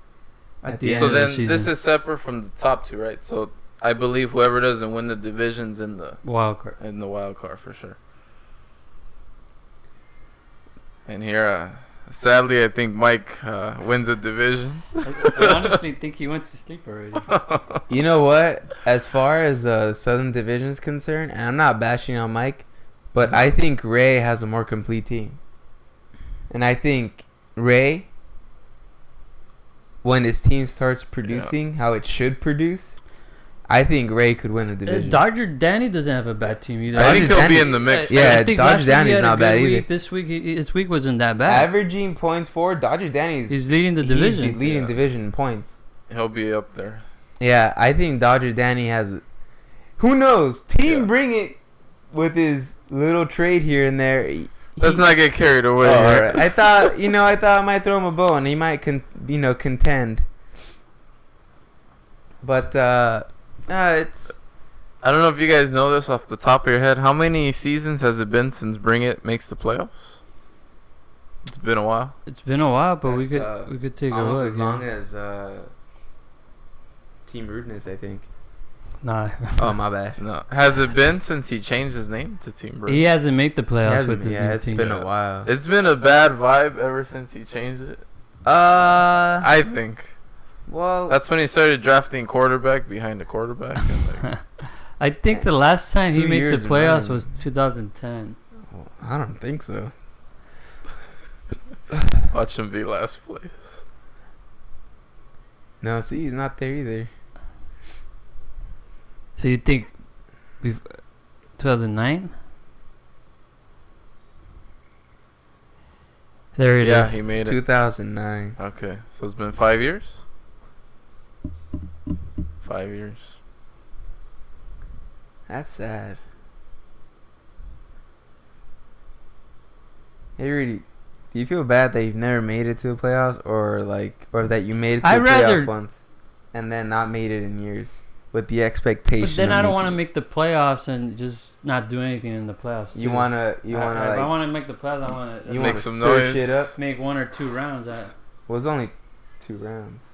at the end of the season. So then this is separate from the top 2, right? So I believe whoever doesn't win the division's in the wild card. In the wild card for sure. And here, sadly, I think Mike wins the division. I honestly think he went to sleep already. You know what? As far as Southern Division is concerned, and I'm not bashing on Mike, but I think Ray has a more complete team. And I think Ray, when his team starts producing how it should produce, I think Ray could win the division. Dodger Danny doesn't have a bad team either. I think he'll be in the mix. Yeah, Dodger Danny's not bad either. This week wasn't that bad. Averaging points for Dodger Danny's. He's leading the division. He's leading division in points. He'll be up there. Yeah, I think Dodger Danny has. Who knows? Team Bring It with his little trade here and there. Let's not get carried away. All right. I thought I might throw him a bone. He might contend. But it's. I don't know if you guys know this off the top of your head. How many seasons has it been since Bring It makes the playoffs? It's been a while. It's been a while, but we could take a look. Almost as long as Team Rudeness, I think. Nah. Oh, my bad. No. Has it been since he changed his name to Team Rudeness? He hasn't made the playoffs with his new it's team. been a while. It's been a bad vibe ever since he changed it. I think. Well, that's when he started drafting quarterback behind the quarterback. And I think the last time he made the playoffs was 2010. Well, I don't think so. Watch him be last place. No, see, he's not there either. So you think 2009? There it is. Yeah, he made it. 2009. Okay, so it's been 5 years? 5 years. That's sad. Hey, Rudy, do you feel bad that you've never made it to the playoffs, or that you made it to the playoffs once and then not made it in years with the expectation? But then I don't want to make the playoffs and just not do anything in the playoffs. You wanna if I want to make the playoffs, I want to make some noise. Shit up. Make 1 or 2 rounds. Well, it was only 2 rounds.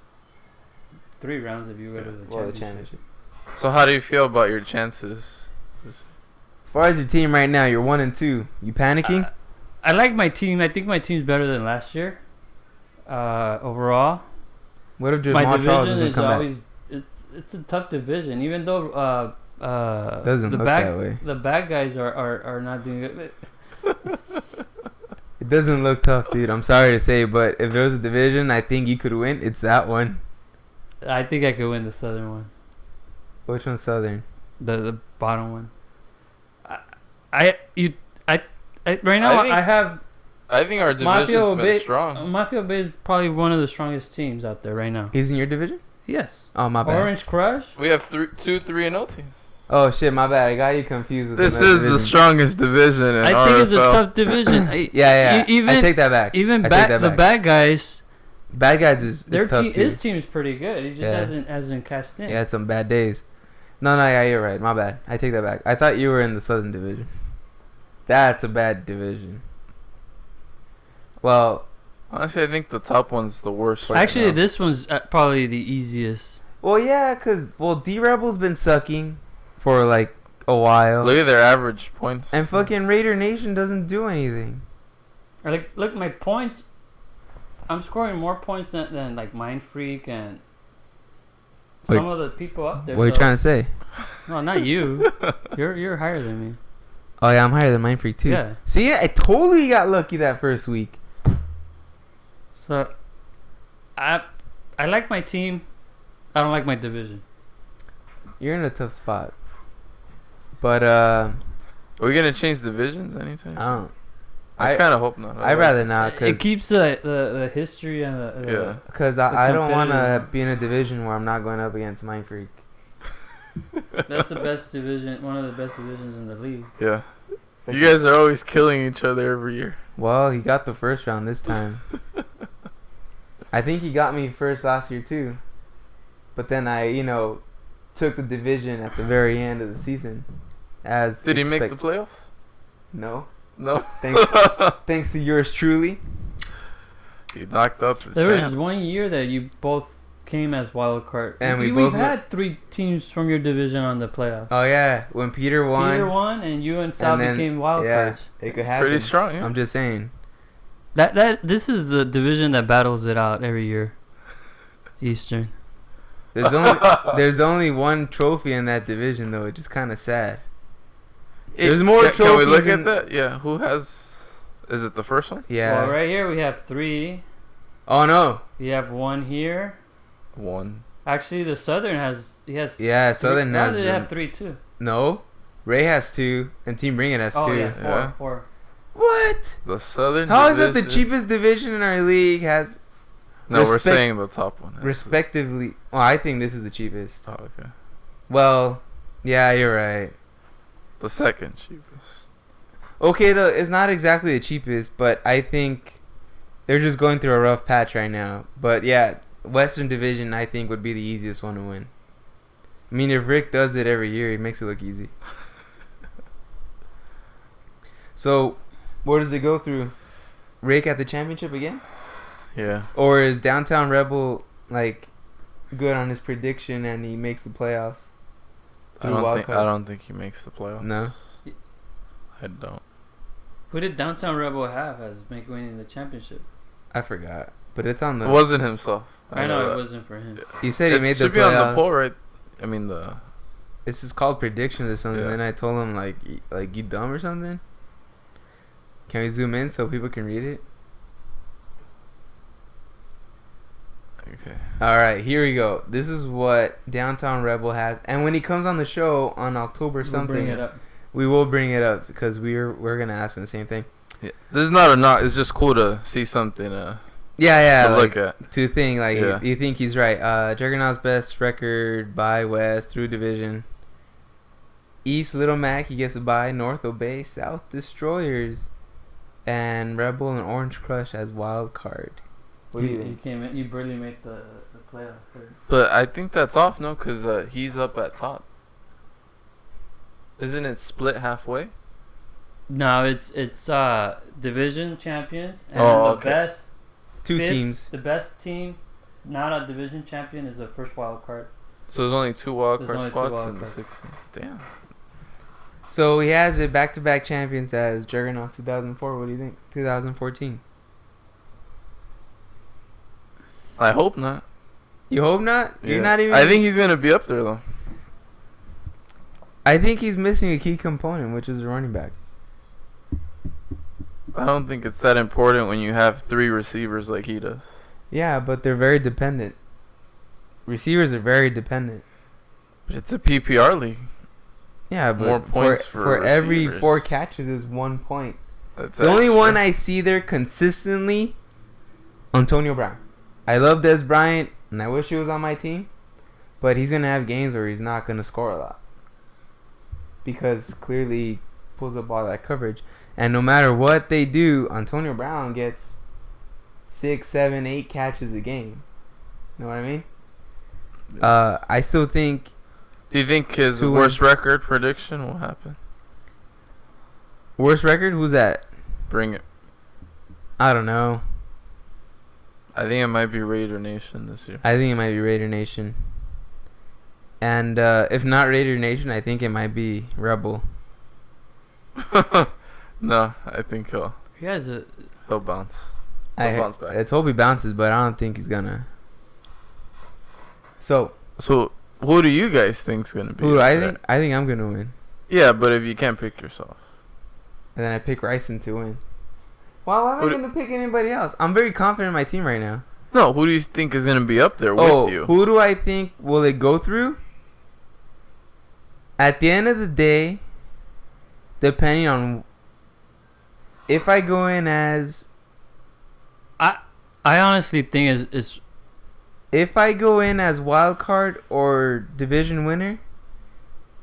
3 rounds if you go to the championship. So how do you feel about your chances? As far as your team right now, you're 1-2. You panicking? I like my team. I think my team's better than last year. Overall. What if Jamal Charles doesn't come always, back? It's a tough division, even though doesn't look that way. The bad guys are not doing good. It doesn't look tough, dude. I'm sorry to say, but if there was a division I think you could win, it's that one. I think I could win the Southern one. Which one's Southern? The bottom one. Right now I think our division's been strong. Mafia Bay is probably one of the strongest teams out there right now. He's in your division? Yes. Oh, my bad. Orange Crush. We have 2 3-0 teams. Oh shit, my bad. I got you confused with this. Is the strongest division in RFL. I think it's a tough division. yeah. I take that back. Even the bad guys. Bad guys is tough too. His team's pretty good. He just hasn't cast in. He had some bad days. No, yeah, you're right. My bad. I take that back. I thought you were in the Southern Division. That's a bad division. Well, honestly, I think the top one's the worst. Actually, this one's probably the easiest. Well, yeah, because D-Rebel's been sucking for like a while. Look at their average points. And fucking Raider Nation doesn't do anything. Look, my points. I'm scoring more points than like Mind Freak and some of the people up there. What are you trying to say? No, not you. You're higher than me. Oh yeah, I'm higher than Mind Freak too. Yeah. See, I totally got lucky that first week. So, I like my team. I don't like my division. You're in a tough spot. But are we gonna change divisions anytime? I don't. I kind of hope not. I'd rather not. Cause it keeps the history and the Because I don't want to be in a division where I'm not going up against Mind Freak. That's the best division. One of the best divisions in the league. Yeah. You guys are always killing each other every year. Well, he got the first round this time. I think he got me first last year too. But then I, took the division at the very end of the season. Did he make the playoffs? No. Thanks to yours truly. He knocked up. There was 1 year that you both came as wild card, and we've had 3 teams from your division on the playoffs. Oh yeah, when Peter won, and you and Sal became wild cards. It could happen. Pretty strong. Yeah. I'm just saying. This is the division that battles it out every year. Eastern. There's only one trophy in that division though. It's just kind of sad. There's more trophies. Can we look at that? Yeah. Who has? Is it the first one? Yeah. Well, right here we have 3. Oh no. We have 1 here. 1. Actually, the Southern has. He has. Yeah, Southern has. They have 3 too. No, Ray has 2, and Team Bring It has 2. Oh yeah, 4. What? The Southern. How is that the cheapest division in our league? Has. No, we're saying the top one. Respectively, well, I think this is the cheapest. Oh, okay. Well, yeah, you're right. The second cheapest. Okay, though, it's not exactly the cheapest, but I think they're just going through a rough patch right now. But yeah, Western Division, I think, would be the easiest one to win. I mean, if Rick does it every year, he makes it look easy. So, where does it go through? Rick at the championship again? Yeah. Or is Downtown Rebel, good on his prediction and he makes the playoffs? I don't think he makes the playoffs. No? I don't. Who did Downtown Rebel have as winning the championship? I forgot. But it's on the... It wasn't himself. I know it wasn't for him. He said he made the playoffs. It should be on the poll, right? I mean, This is called predictions or something. Yeah. Then I told him, you dumb or something? Can we zoom in so people can read it? Okay. All right, here we go. This is what Downtown Rebel has, and when he comes on the show on October something, we will bring it up because we're gonna ask him the same thing. Yeah. This is not a knock. It's just cool to see something. To look at. To think you think he's right. Juggernaut's best record by West through division. East Little Mac he gets a bye. North Obey, South Destroyers, and Rebel and Orange Crush as wild card. What do you think? You barely made the playoff. But I think that's off, no? Because he's up at top. Isn't it split halfway? No, it's division champions and the best 2 teams. The best team, not a division champion, is the first wild card. So there's only 2 wild card spots in the 16. Damn. So he has it back-to-back champions as Juggernaut 2004. What do you think? 2014. I hope not. You hope not? Yeah. You're not even... I think he's going to be up there, though. I think he's missing a key component, which is a running back. I don't think it's that important when you have 3 receivers like he does. Yeah, but they're very dependent. Receivers are very dependent. But it's a PPR league. Yeah, but more points for every 4 catches is 1 point. That's the only one I see there consistently, Antonio Brown. I love Des Bryant, and I wish he was on my team, but he's gonna have games where he's not gonna score a lot because clearly he pulls up all that coverage, and no matter what they do, Antonio Brown gets 6, 7, 8 catches a game. You know what I mean? I still think. Do you think his worst record prediction will happen? Worst record? Who's that? Bring it. I don't know. I think it might be Raider Nation this year. I think it might be Raider Nation. And if not Raider Nation, I think it might be Rebel. No, I think he'll bounce. He'll bounce back. Let's hope he bounces, but I don't think he's gonna. So who do you guys think's gonna be? Who do I think? I think I'm gonna win. Yeah, but if you can't pick yourself, and then I pick Ryson to win. Why am I gonna pick anybody else? I'm very confident in my team right now. No, who do you think is gonna be up there with you? Who do I think will it go through? At the end of the day, depending on if I go in as, I honestly think is if I go in as wild card or division winner,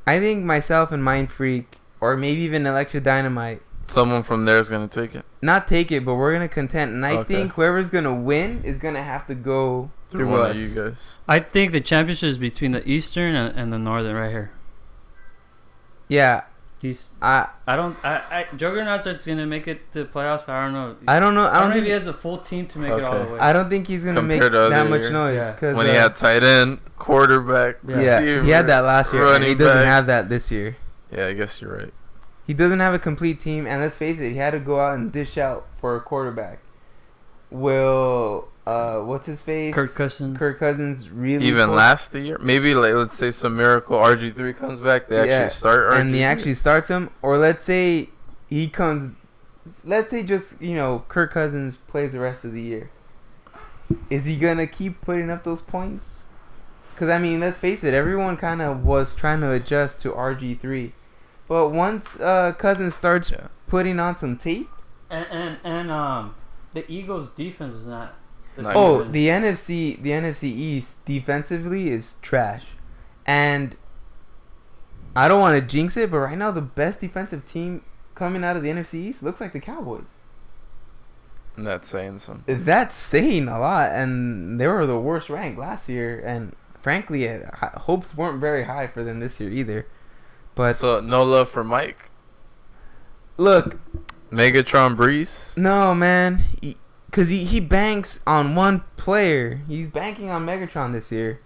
I think myself and Mind Freak or maybe even Electric Dynamite. Someone from there is going to take it. Not take it, but we're going to contend. And I think whoever's going to win is going to have to go through one us. Of you guys. I think the championship is between the Eastern and the Northern right here. Yeah. Juggernaut's is going to make it to the playoffs, but I don't know. I don't know. I don't think he has a full team to make it all the way. I don't think he's going to make that much noise. Yeah. When he had tight end, quarterback, receiver, he had that last year. And he doesn't have that this year. Yeah, I guess you're right. He doesn't have a complete team, and let's face it, he had to go out and dish out for a quarterback. What's his face? Kirk Cousins really even last year? Maybe let's say some miracle RG3 comes back, they actually start RG3. And he actually starts him, or let's say just Kirk Cousins plays the rest of the year. Is he gonna keep putting up those points? Because I mean, let's face it, everyone kind of was trying to adjust to RG3. But once Cousins starts putting on some tape, and the Eagles' defense is not. The NFC East defensively is trash, and I don't want to jinx it, but right now the best defensive team coming out of the NFC East looks like the Cowboys. And that's saying something. That's saying a lot, and they were the worst ranked last year, and frankly, hopes weren't very high for them this year either. But so no love for Mike. Look, Megatron Breeze. No, man, because he banks on one player. He's banking on Megatron this year.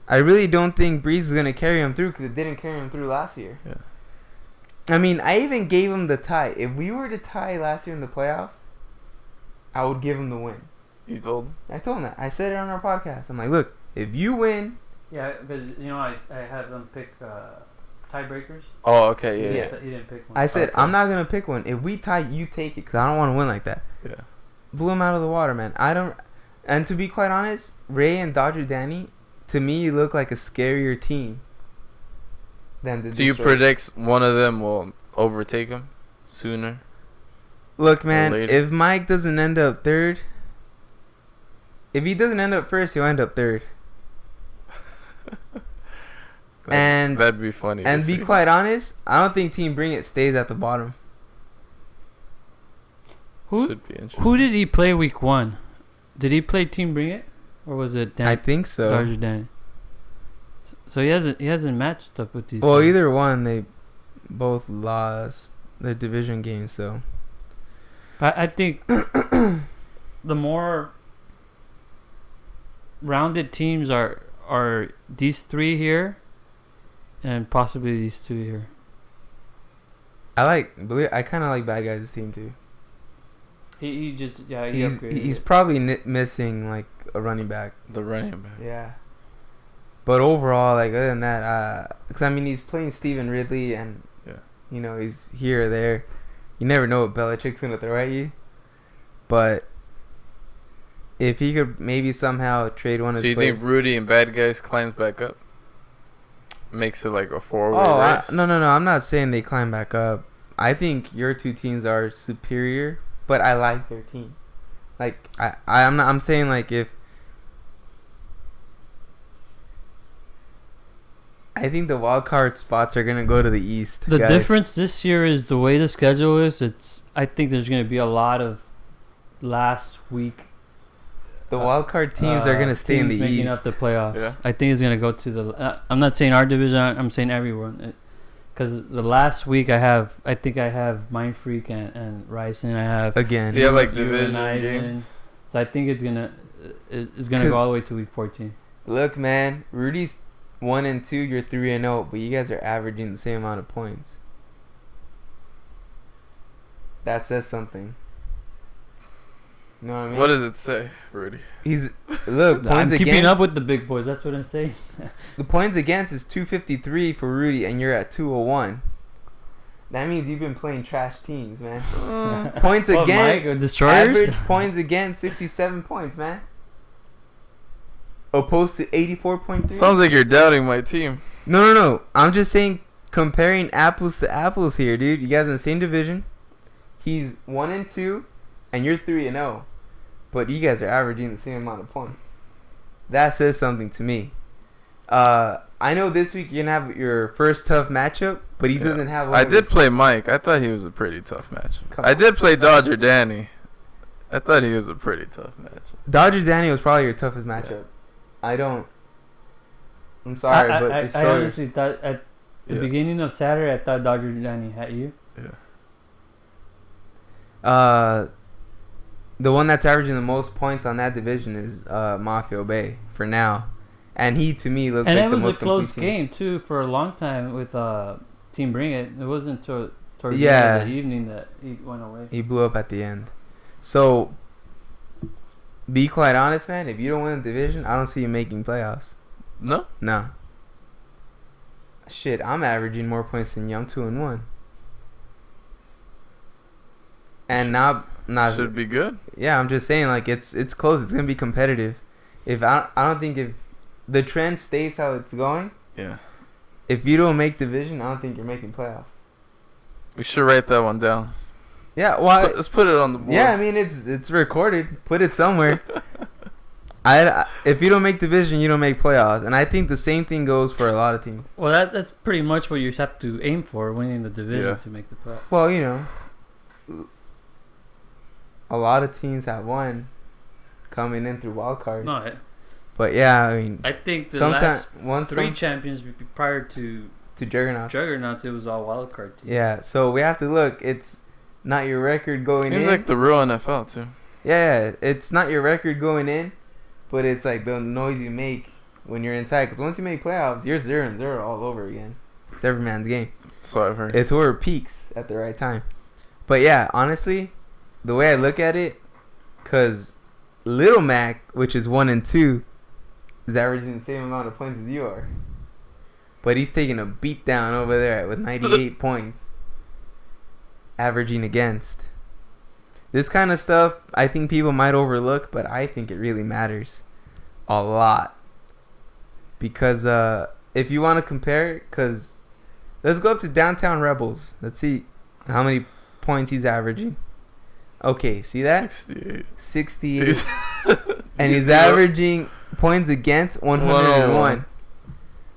I really don't think Breeze is gonna carry him through because it didn't carry him through last year. Yeah. I mean, I even gave him the tie. If we were to tie last year in the playoffs, I would give him the win. You told him? I told him that. I said it on our podcast. I'm like, look, if you win. Yeah, because I had them pick. Tiebreakers? Oh, okay, yeah. He didn't pick one. I said, I'm not going to pick one. If we tie, you take it, because I don't want to win like that. Yeah. Blew him out of the water, man. And to be quite honest, Ray and Dodger Danny, to me, look like a scarier team than the So you predict one of them will overtake him sooner? Look, man, if Mike doesn't end up third, if he doesn't end up first, he'll end up third. And that'd be funny. And be quite honest, I don't think Team Bring It stays at the bottom. Who did he play week 1? Did he play Team Bring It, or was it Dan? I think so. Dodger Danny. So he hasn't matched up with these. Well, either one, they both lost their division games. So I think the more rounded teams are these 3 here. And possibly these 2 here. I kind of like Bad Guys' team too. He's probably missing like a running back. The running back. Yeah. But overall, like other than that, because I mean he's playing Steven Ridley, and he's here or there. You never know what Belichick's gonna throw at you. But if he could maybe somehow trade one of his players. So you think Rudy and Bad Guys climbs back up? makes it like a four-way race. No. I'm not saying they climb back up. I think your two teams are superior, but I like their teams. Like I'm saying like if I think the wild card spots are gonna go to the East. The difference this year is the way the schedule is. I think there's gonna be a lot of last week. The wild card teams are gonna stay in the making East. Up the playoffs. Yeah. I think it's gonna go to the. I'm not saying our division. I'm saying everyone. Because the last week I think I have Mind Freak and Ryson. I have again. Do you have like division games? So I think it's gonna go all the way to week 14. Look, man, Rudy's 1-2. You're 3-0, but you guys are averaging the same amount of points. That says something. You know what I mean? What does it say, Rudy? Look. I'm keeping up with the big boys. That's what I'm saying. The points against is 253 for Rudy, and you're at 201. That means you've been playing trash teams, man. Points against, Mike, destroyers? average points against 67 points, man. Opposed to 84.3. Sounds like you're doubting my team. No. I'm just saying, comparing apples to apples here, dude. You guys are in the same division. He's 1-2, and you're 3-0. But you guys are averaging the same amount of points. That says something to me. I know this week you're going to have your first tough matchup, but he doesn't have one. I did play Mike. I thought he was a pretty tough matchup. I did play Dodger Danny. I thought he was a pretty tough matchup. Dodger Danny was probably your toughest matchup. Yeah. I'm sorry, but I honestly thought at the beginning of Saturday, I thought Dodger Danny had you. Yeah. The one that's averaging the most points on that division is Mafia Bay for now, and he to me looks like the most. And it was a close game too for a long time with Team Bring It. It wasn't until towards the end of the evening that he went away. He blew up at the end. So, be quite honest, man. If you don't win the division, I don't see you making playoffs. No. Shit, I'm averaging more points than you. I'm 2-1. And now should be good. Yeah, I'm just saying, like it's close. It's gonna be competitive. I don't think if the trend stays how it's going. Yeah. If you don't make division, I don't think you're making playoffs. We should write that one down. Yeah, well, let's put it on the board. Yeah, I mean it's recorded. Put it somewhere. If you don't make division, you don't make playoffs, and I think the same thing goes for a lot of teams. Well, that's pretty much what you have to aim for, winning the division to make the playoffs. Well, you know. A lot of teams have won coming in through wild card. No, but yeah, I mean, I think the last three champions prior to Juggernauts, it was all wild card teams. Yeah, so we have to look. It's not your record going in. Seems like the real NFL too. Yeah, it's not your record going in, but it's like the noise you make when you're inside. Because once you make playoffs, you're 0-0 all over again. It's every man's game. That's what I've heard. It's where it peaks at the right time. But yeah, honestly, the way I look at it, because Little Mac, which is 1-2, is averaging the same amount of points as you are. But he's taking a beat down over there with 98 points, averaging against. This kind of stuff, I think people might overlook, but I think it really matters a lot. Because if you want to compare, because let's go up to Downtown Rebels. Let's see how many points he's averaging. Okay, see that? 68. And he's averaging points against 101.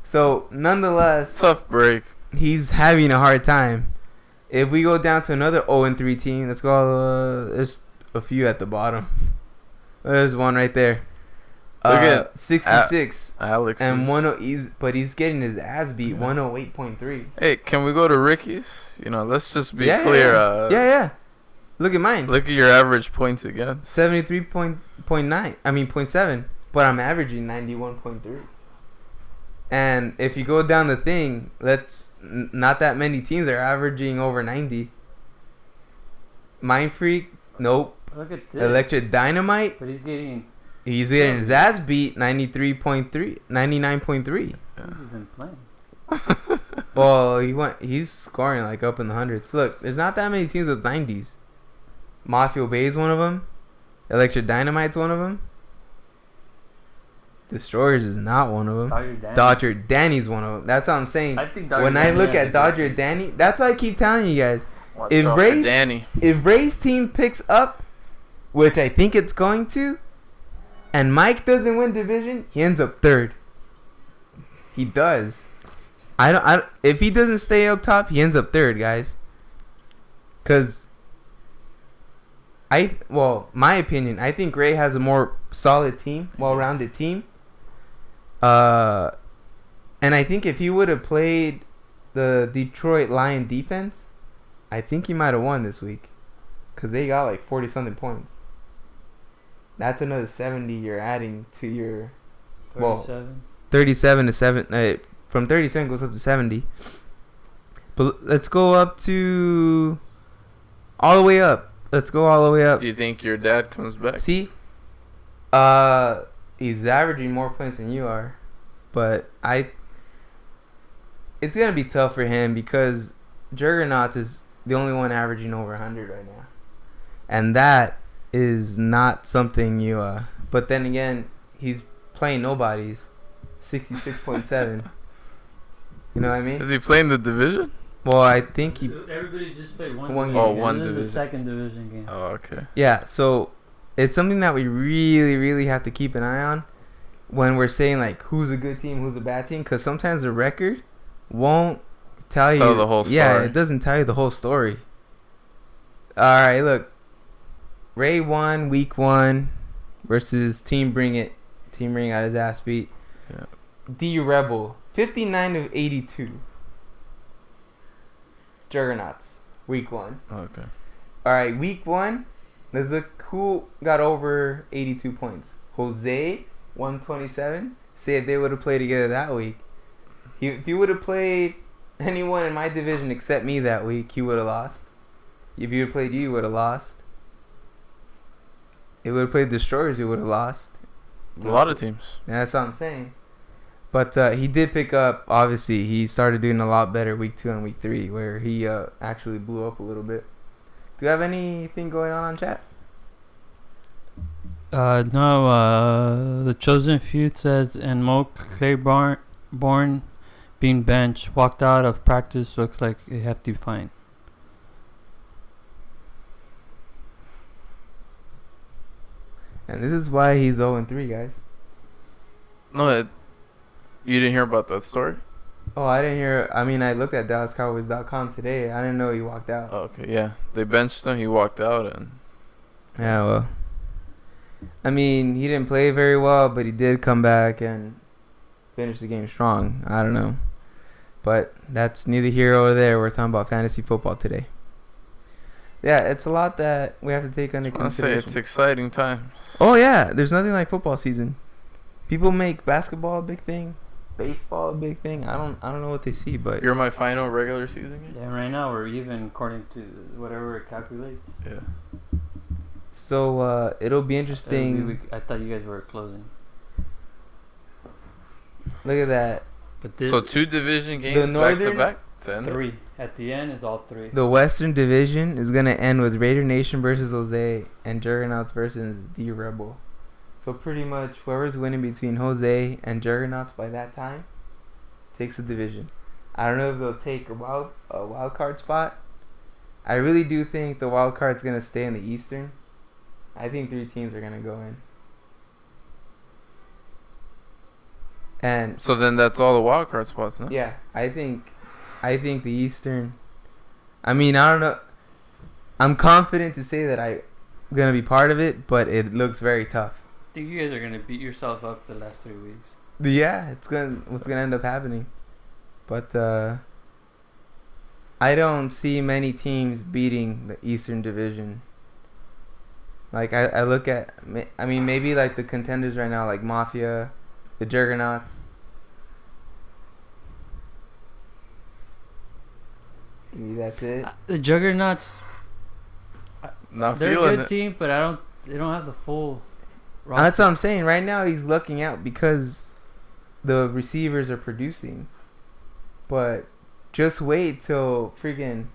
So, nonetheless, tough break. He's having a hard time. If we go down to another 0-3 team, let's go. There's a few at the bottom. There's one right there. Look at 66. Alex. And but he's getting his ass beat. 108.3. Hey, can we go to Ricky's? Let's just be clear. Yeah. Look at mine. Look at your average points again. 73.9. I mean 0.7. But I'm averaging 91.3. And if you go down the thing, not that many teams are averaging over 90. Mind Freak, nope. Look at this. Electric Dynamite. But he's getting his ass beat 93.3, 99.3. He's been playing. Well, he's scoring like up in the hundreds. Look, there's not that many teams with 90s. Mafia Bay is one of them. Electric Dynamite's one of them. Destroyers is not one of them. Dodger Danny's one of them. That's what I'm saying. I think when I look at Dodger Danny, that's why I keep telling you guys. If Ray's team picks up, which I think it's going to, and Mike doesn't win division, he ends up third. He does. If he doesn't stay up top, he ends up third, guys. Cause my opinion, I think Ray has a more solid team, well-rounded team. And I think if he would have played the Detroit Lion defense, I think he might have won this week. Because they got like 40-something points. That's another 70 you're adding to your... 37. 37 to 7. From 37 goes up to 70. But let's go up to... all the way up. Let's go all the way up. Do you think your dad comes back? See? He's averaging more points than you are. But it's going to be tough for him because Juggernaut is the only one averaging over 100 right now. And that is not something you... but then again, he's playing nobodies. 66.7. You know what I mean? Is he playing the division? Well, I think he... Everybody just played one game. Oh, one division. This is the second division game. Oh, okay. Yeah, so it's something that we really, really have to keep an eye on when we're saying, like, who's a good team, who's a bad team. Because sometimes the record won't tell you... the whole story. Yeah, it doesn't tell you the whole story. All right, look. Ray won week 1 versus Team Bring It. Team Bring got his ass beat. Yeah. D Rebel, 59 of 82. Juggernauts, week 1. Okay. All right, week 1. Let's look who got over 82 points. Jose, 127. Say if they would have played together that week. If you would have played anyone in my division except me that week, you would have lost. If you would have played you would have lost. If you would have played Destroyers, you would have lost. A lot of teams. Yeah, that's what I'm saying. But he did pick up, obviously, he started doing a lot better week 2 and week 3, where he actually blew up a little bit. Do you have anything going on chat? No, the Chosen Few says, and Mo Claiborne being benched, walked out of practice, looks like a hefty fine. And this is why he's 0-3, guys. No, you didn't hear about that story? Oh, I didn't hear. I mean, I looked at DallasCowboys.com today. I didn't know he walked out. Oh, okay, yeah. They benched him. He walked out. And yeah, well. I mean, he didn't play very well, but he did come back and finish the game strong. I don't know. But that's neither here or there. We're talking about fantasy football today. Yeah, it's a lot that we have to take under consideration. It's exciting times. Oh, yeah. There's nothing like football season. People make basketball a big thing, baseball a big thing. I don't know what they see, but You're my final regular season game? Yeah, right now we're even according to whatever it calculates. Yeah. So it'll be interesting. I thought you guys were closing. Look at that. But so 2 division games back to back? 3. At the end is all 3. The Western Division is gonna end with Raider Nation versus Jose and Juggernauts versus D Rebel. So pretty much whoever's winning between Jose and Juggernauts by that time takes the division. I don't know if they'll take a wild card spot. I really do think the wild card's gonna stay in the Eastern. I think 3 teams are gonna go in. And so then that's all the wild card spots, no? Yeah, I think the Eastern. I mean, I don't know. I'm confident to say that I'm gonna be part of it, but it looks very tough. I think you guys are gonna beat yourself up the last 3 weeks. Yeah, what's gonna end up happening. But I don't see many teams beating the Eastern Division. Like I look at, I mean, maybe like the contenders right now, like Mafia, the Juggernauts. Maybe that's it. The Juggernauts. They're a good it. team, but they don't have the full roster. That's what I'm saying. Right now, he's looking out because the receivers are producing. But just wait till freaking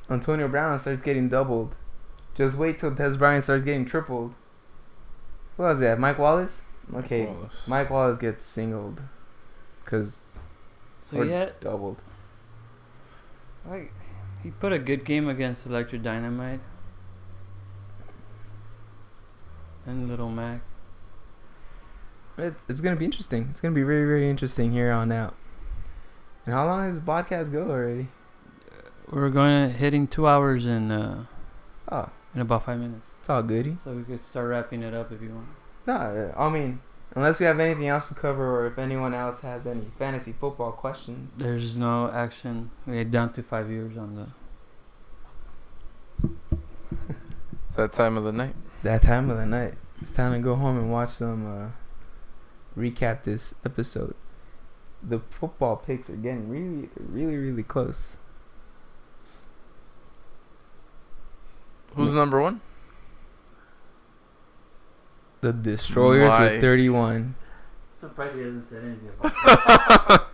Antonio Brown starts getting doubled. Just wait till Des Bryant starts getting tripled. Who else is that? Mike Wallace? Okay, Mike Wallace gets singled. Doubled. He put a good game against Electric Dynamite. And Little Mac. It's going to be interesting. It's going to be very, very interesting here on out. And how long does the podcast go already? We're going to hitting 2 hours in about 5 minutes. It's all goody. So we could start wrapping it up if you want. No, I mean, unless we have anything else to cover or if anyone else has any fantasy football questions. There's no action. We're down to 5 years on the... It's that time of the night. That time of the night. It's time to go home and watch some recap this episode. The football picks are getting really, really, really close. Who's number one? The Destroyers with 31. I'm surprised he hasn't said anything about that.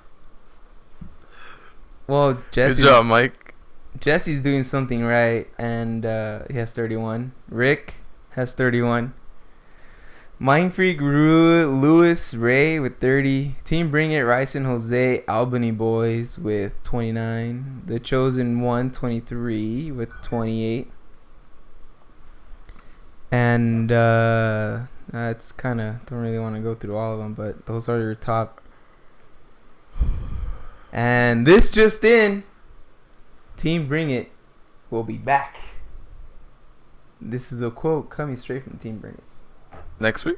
Well, Jesse. Good job, Mike. Jesse's doing something right, and he has 31. Rick has 31. Mind Freak Lewis Ray with 30. Team Bring It Rice and Jose Albany Boys with 29. The Chosen One 23 with 28. And that's kind of, don't really want to go through all of them, but those are your top. And this just in, Team Bring It will be back. This is a quote coming straight from Team Bring It. Next week?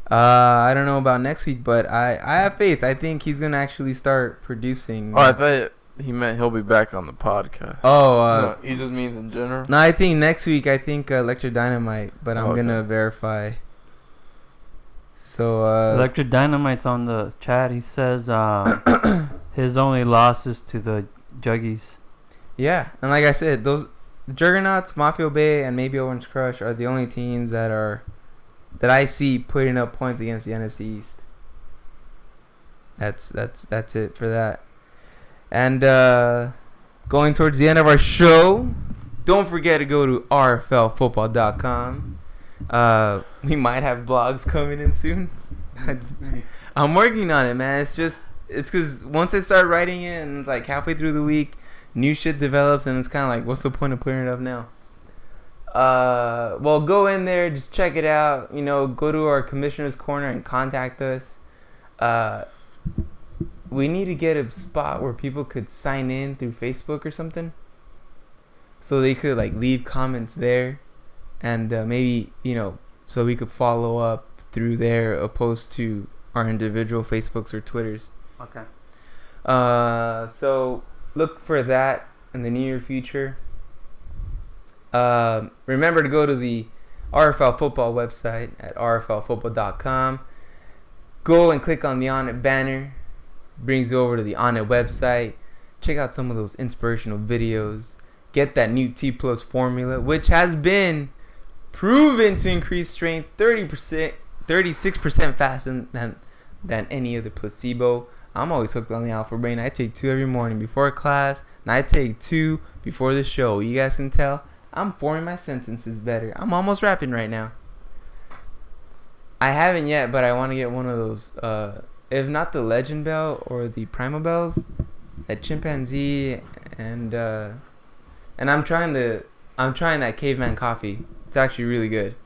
I don't know about next week, but I have faith. I think he's going to actually start producing. I thought he meant he'll be back on the podcast. No, he just means in general? No, I think next week, Electric Dynamite, but I'm going to verify. So, Electric Dynamite's on the chat. He says his only loss is to the Juggies. Yeah, and like I said, those Juggernauts, Mafia Bay, and maybe Orange Crush are the only teams that I see putting up points against the NFC East. That's it for that. And going towards the end of our show, don't forget to go to rflfootball.com. We might have blogs coming in soon. I'm working on it, man. It's because once I start writing it and it's like halfway through the week, new shit develops and it's kind of like, what's the point of putting it up now? Well, go in there, just check it out. Go to our Commissioner's Corner and contact us. We need to get a spot where people could sign in through Facebook or something, so they could leave comments there, and maybe so we could follow up through there opposed to our individual Facebooks or Twitters. Okay. So look for that in the near future. Remember to go to the RFL Football website at rflfootball.com. Go and click on the On It banner. Brings you over to the On It website. Check out some of those inspirational videos. Get that new T Plus formula, which has been proven to increase strength 30%, 36% faster than any other placebo. I'm always hooked on the Alpha Brain. I take 2 every morning before class, and I take 2 before the show. You guys can tell I'm forming my sentences better. I'm almost rapping right now. I haven't yet, but I want to get one of those. If not the Legend Bell or the Prima Bells, that chimpanzee, and I'm trying that caveman coffee. It's actually really good.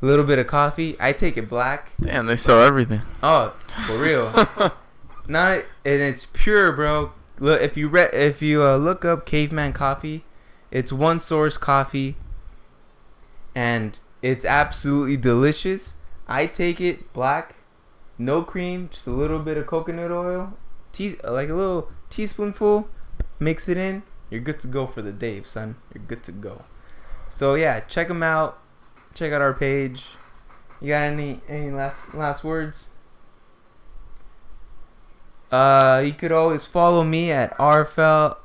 A little bit of coffee. I take it black. Damn, they sell everything. Oh, for real. And it's pure, bro. Look, if you look up caveman coffee, it's One Source coffee, and it's absolutely delicious. I take it black, no cream, just a little bit of coconut oil, like a little teaspoonful. Mix it in. You're good to go for the day, son. You're good to go. So yeah, check them out. Check out our page. You got any last words? You could always follow me at RFL.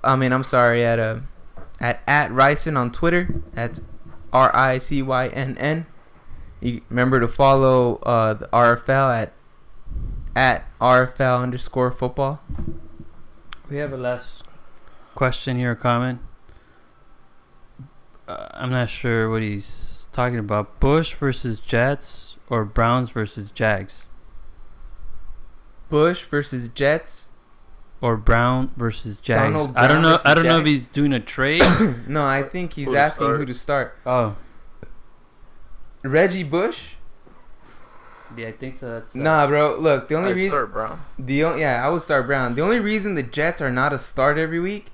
At Ryson on Twitter. That's RICYNN. You remember to follow the RFL at RFL_football. We have a last question here, or comment. I'm not sure what he's talking about Bush versus Jets or Browns versus Jags. Bush versus Jets or Brown versus Jags. I don't know. I don't know if he's doing a trade. No, I think he's asking who to start. Oh, Reggie Bush. Yeah, I think so. Nah, bro. Look, the only reason start Brown. I would start Brown. The only reason the Jets are not a start every week,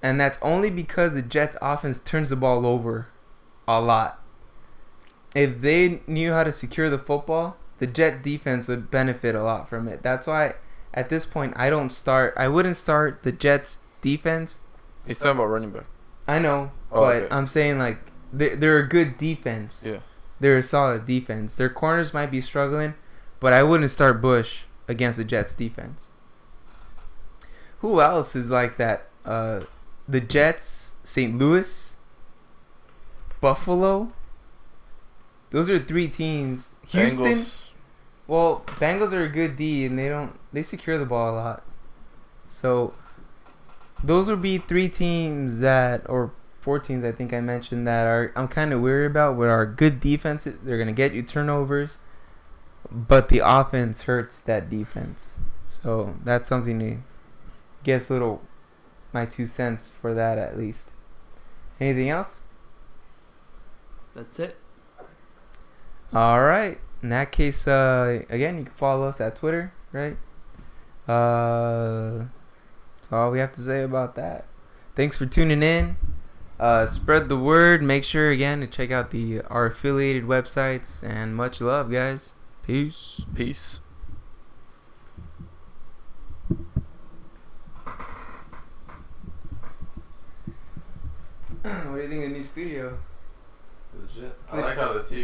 and that's only because the Jets offense turns the ball over a lot. If they knew how to secure the football, the Jet defense would benefit a lot from it. That's why at this point I wouldn't start the Jets defense. He's talking about running back. I know, but okay. I'm saying like they're a good defense. Yeah. They're a solid defense. Their corners might be struggling, but I wouldn't start Bush against the Jets defense. Who else is like that? The Jets, St. Louis, Buffalo. Those are 3 teams. Houston. Bengals. Well, Bengals are a good D and they secure the ball a lot. So those would be 3 teams or 4 teams I think I mentioned that I'm kind of weary about with our good defenses. They're going to get you turnovers, but the offense hurts that defense. So that's something to guess my 2 cents for that at least. Anything else? That's it. All right. In that case, again, you can follow us at Twitter, right? That's all we have to say about that. Thanks for tuning in. Spread the word. Make sure, again, to check out our affiliated websites. And much love, guys. Peace. Peace. What do you think of the new studio? Legit. I like how the TV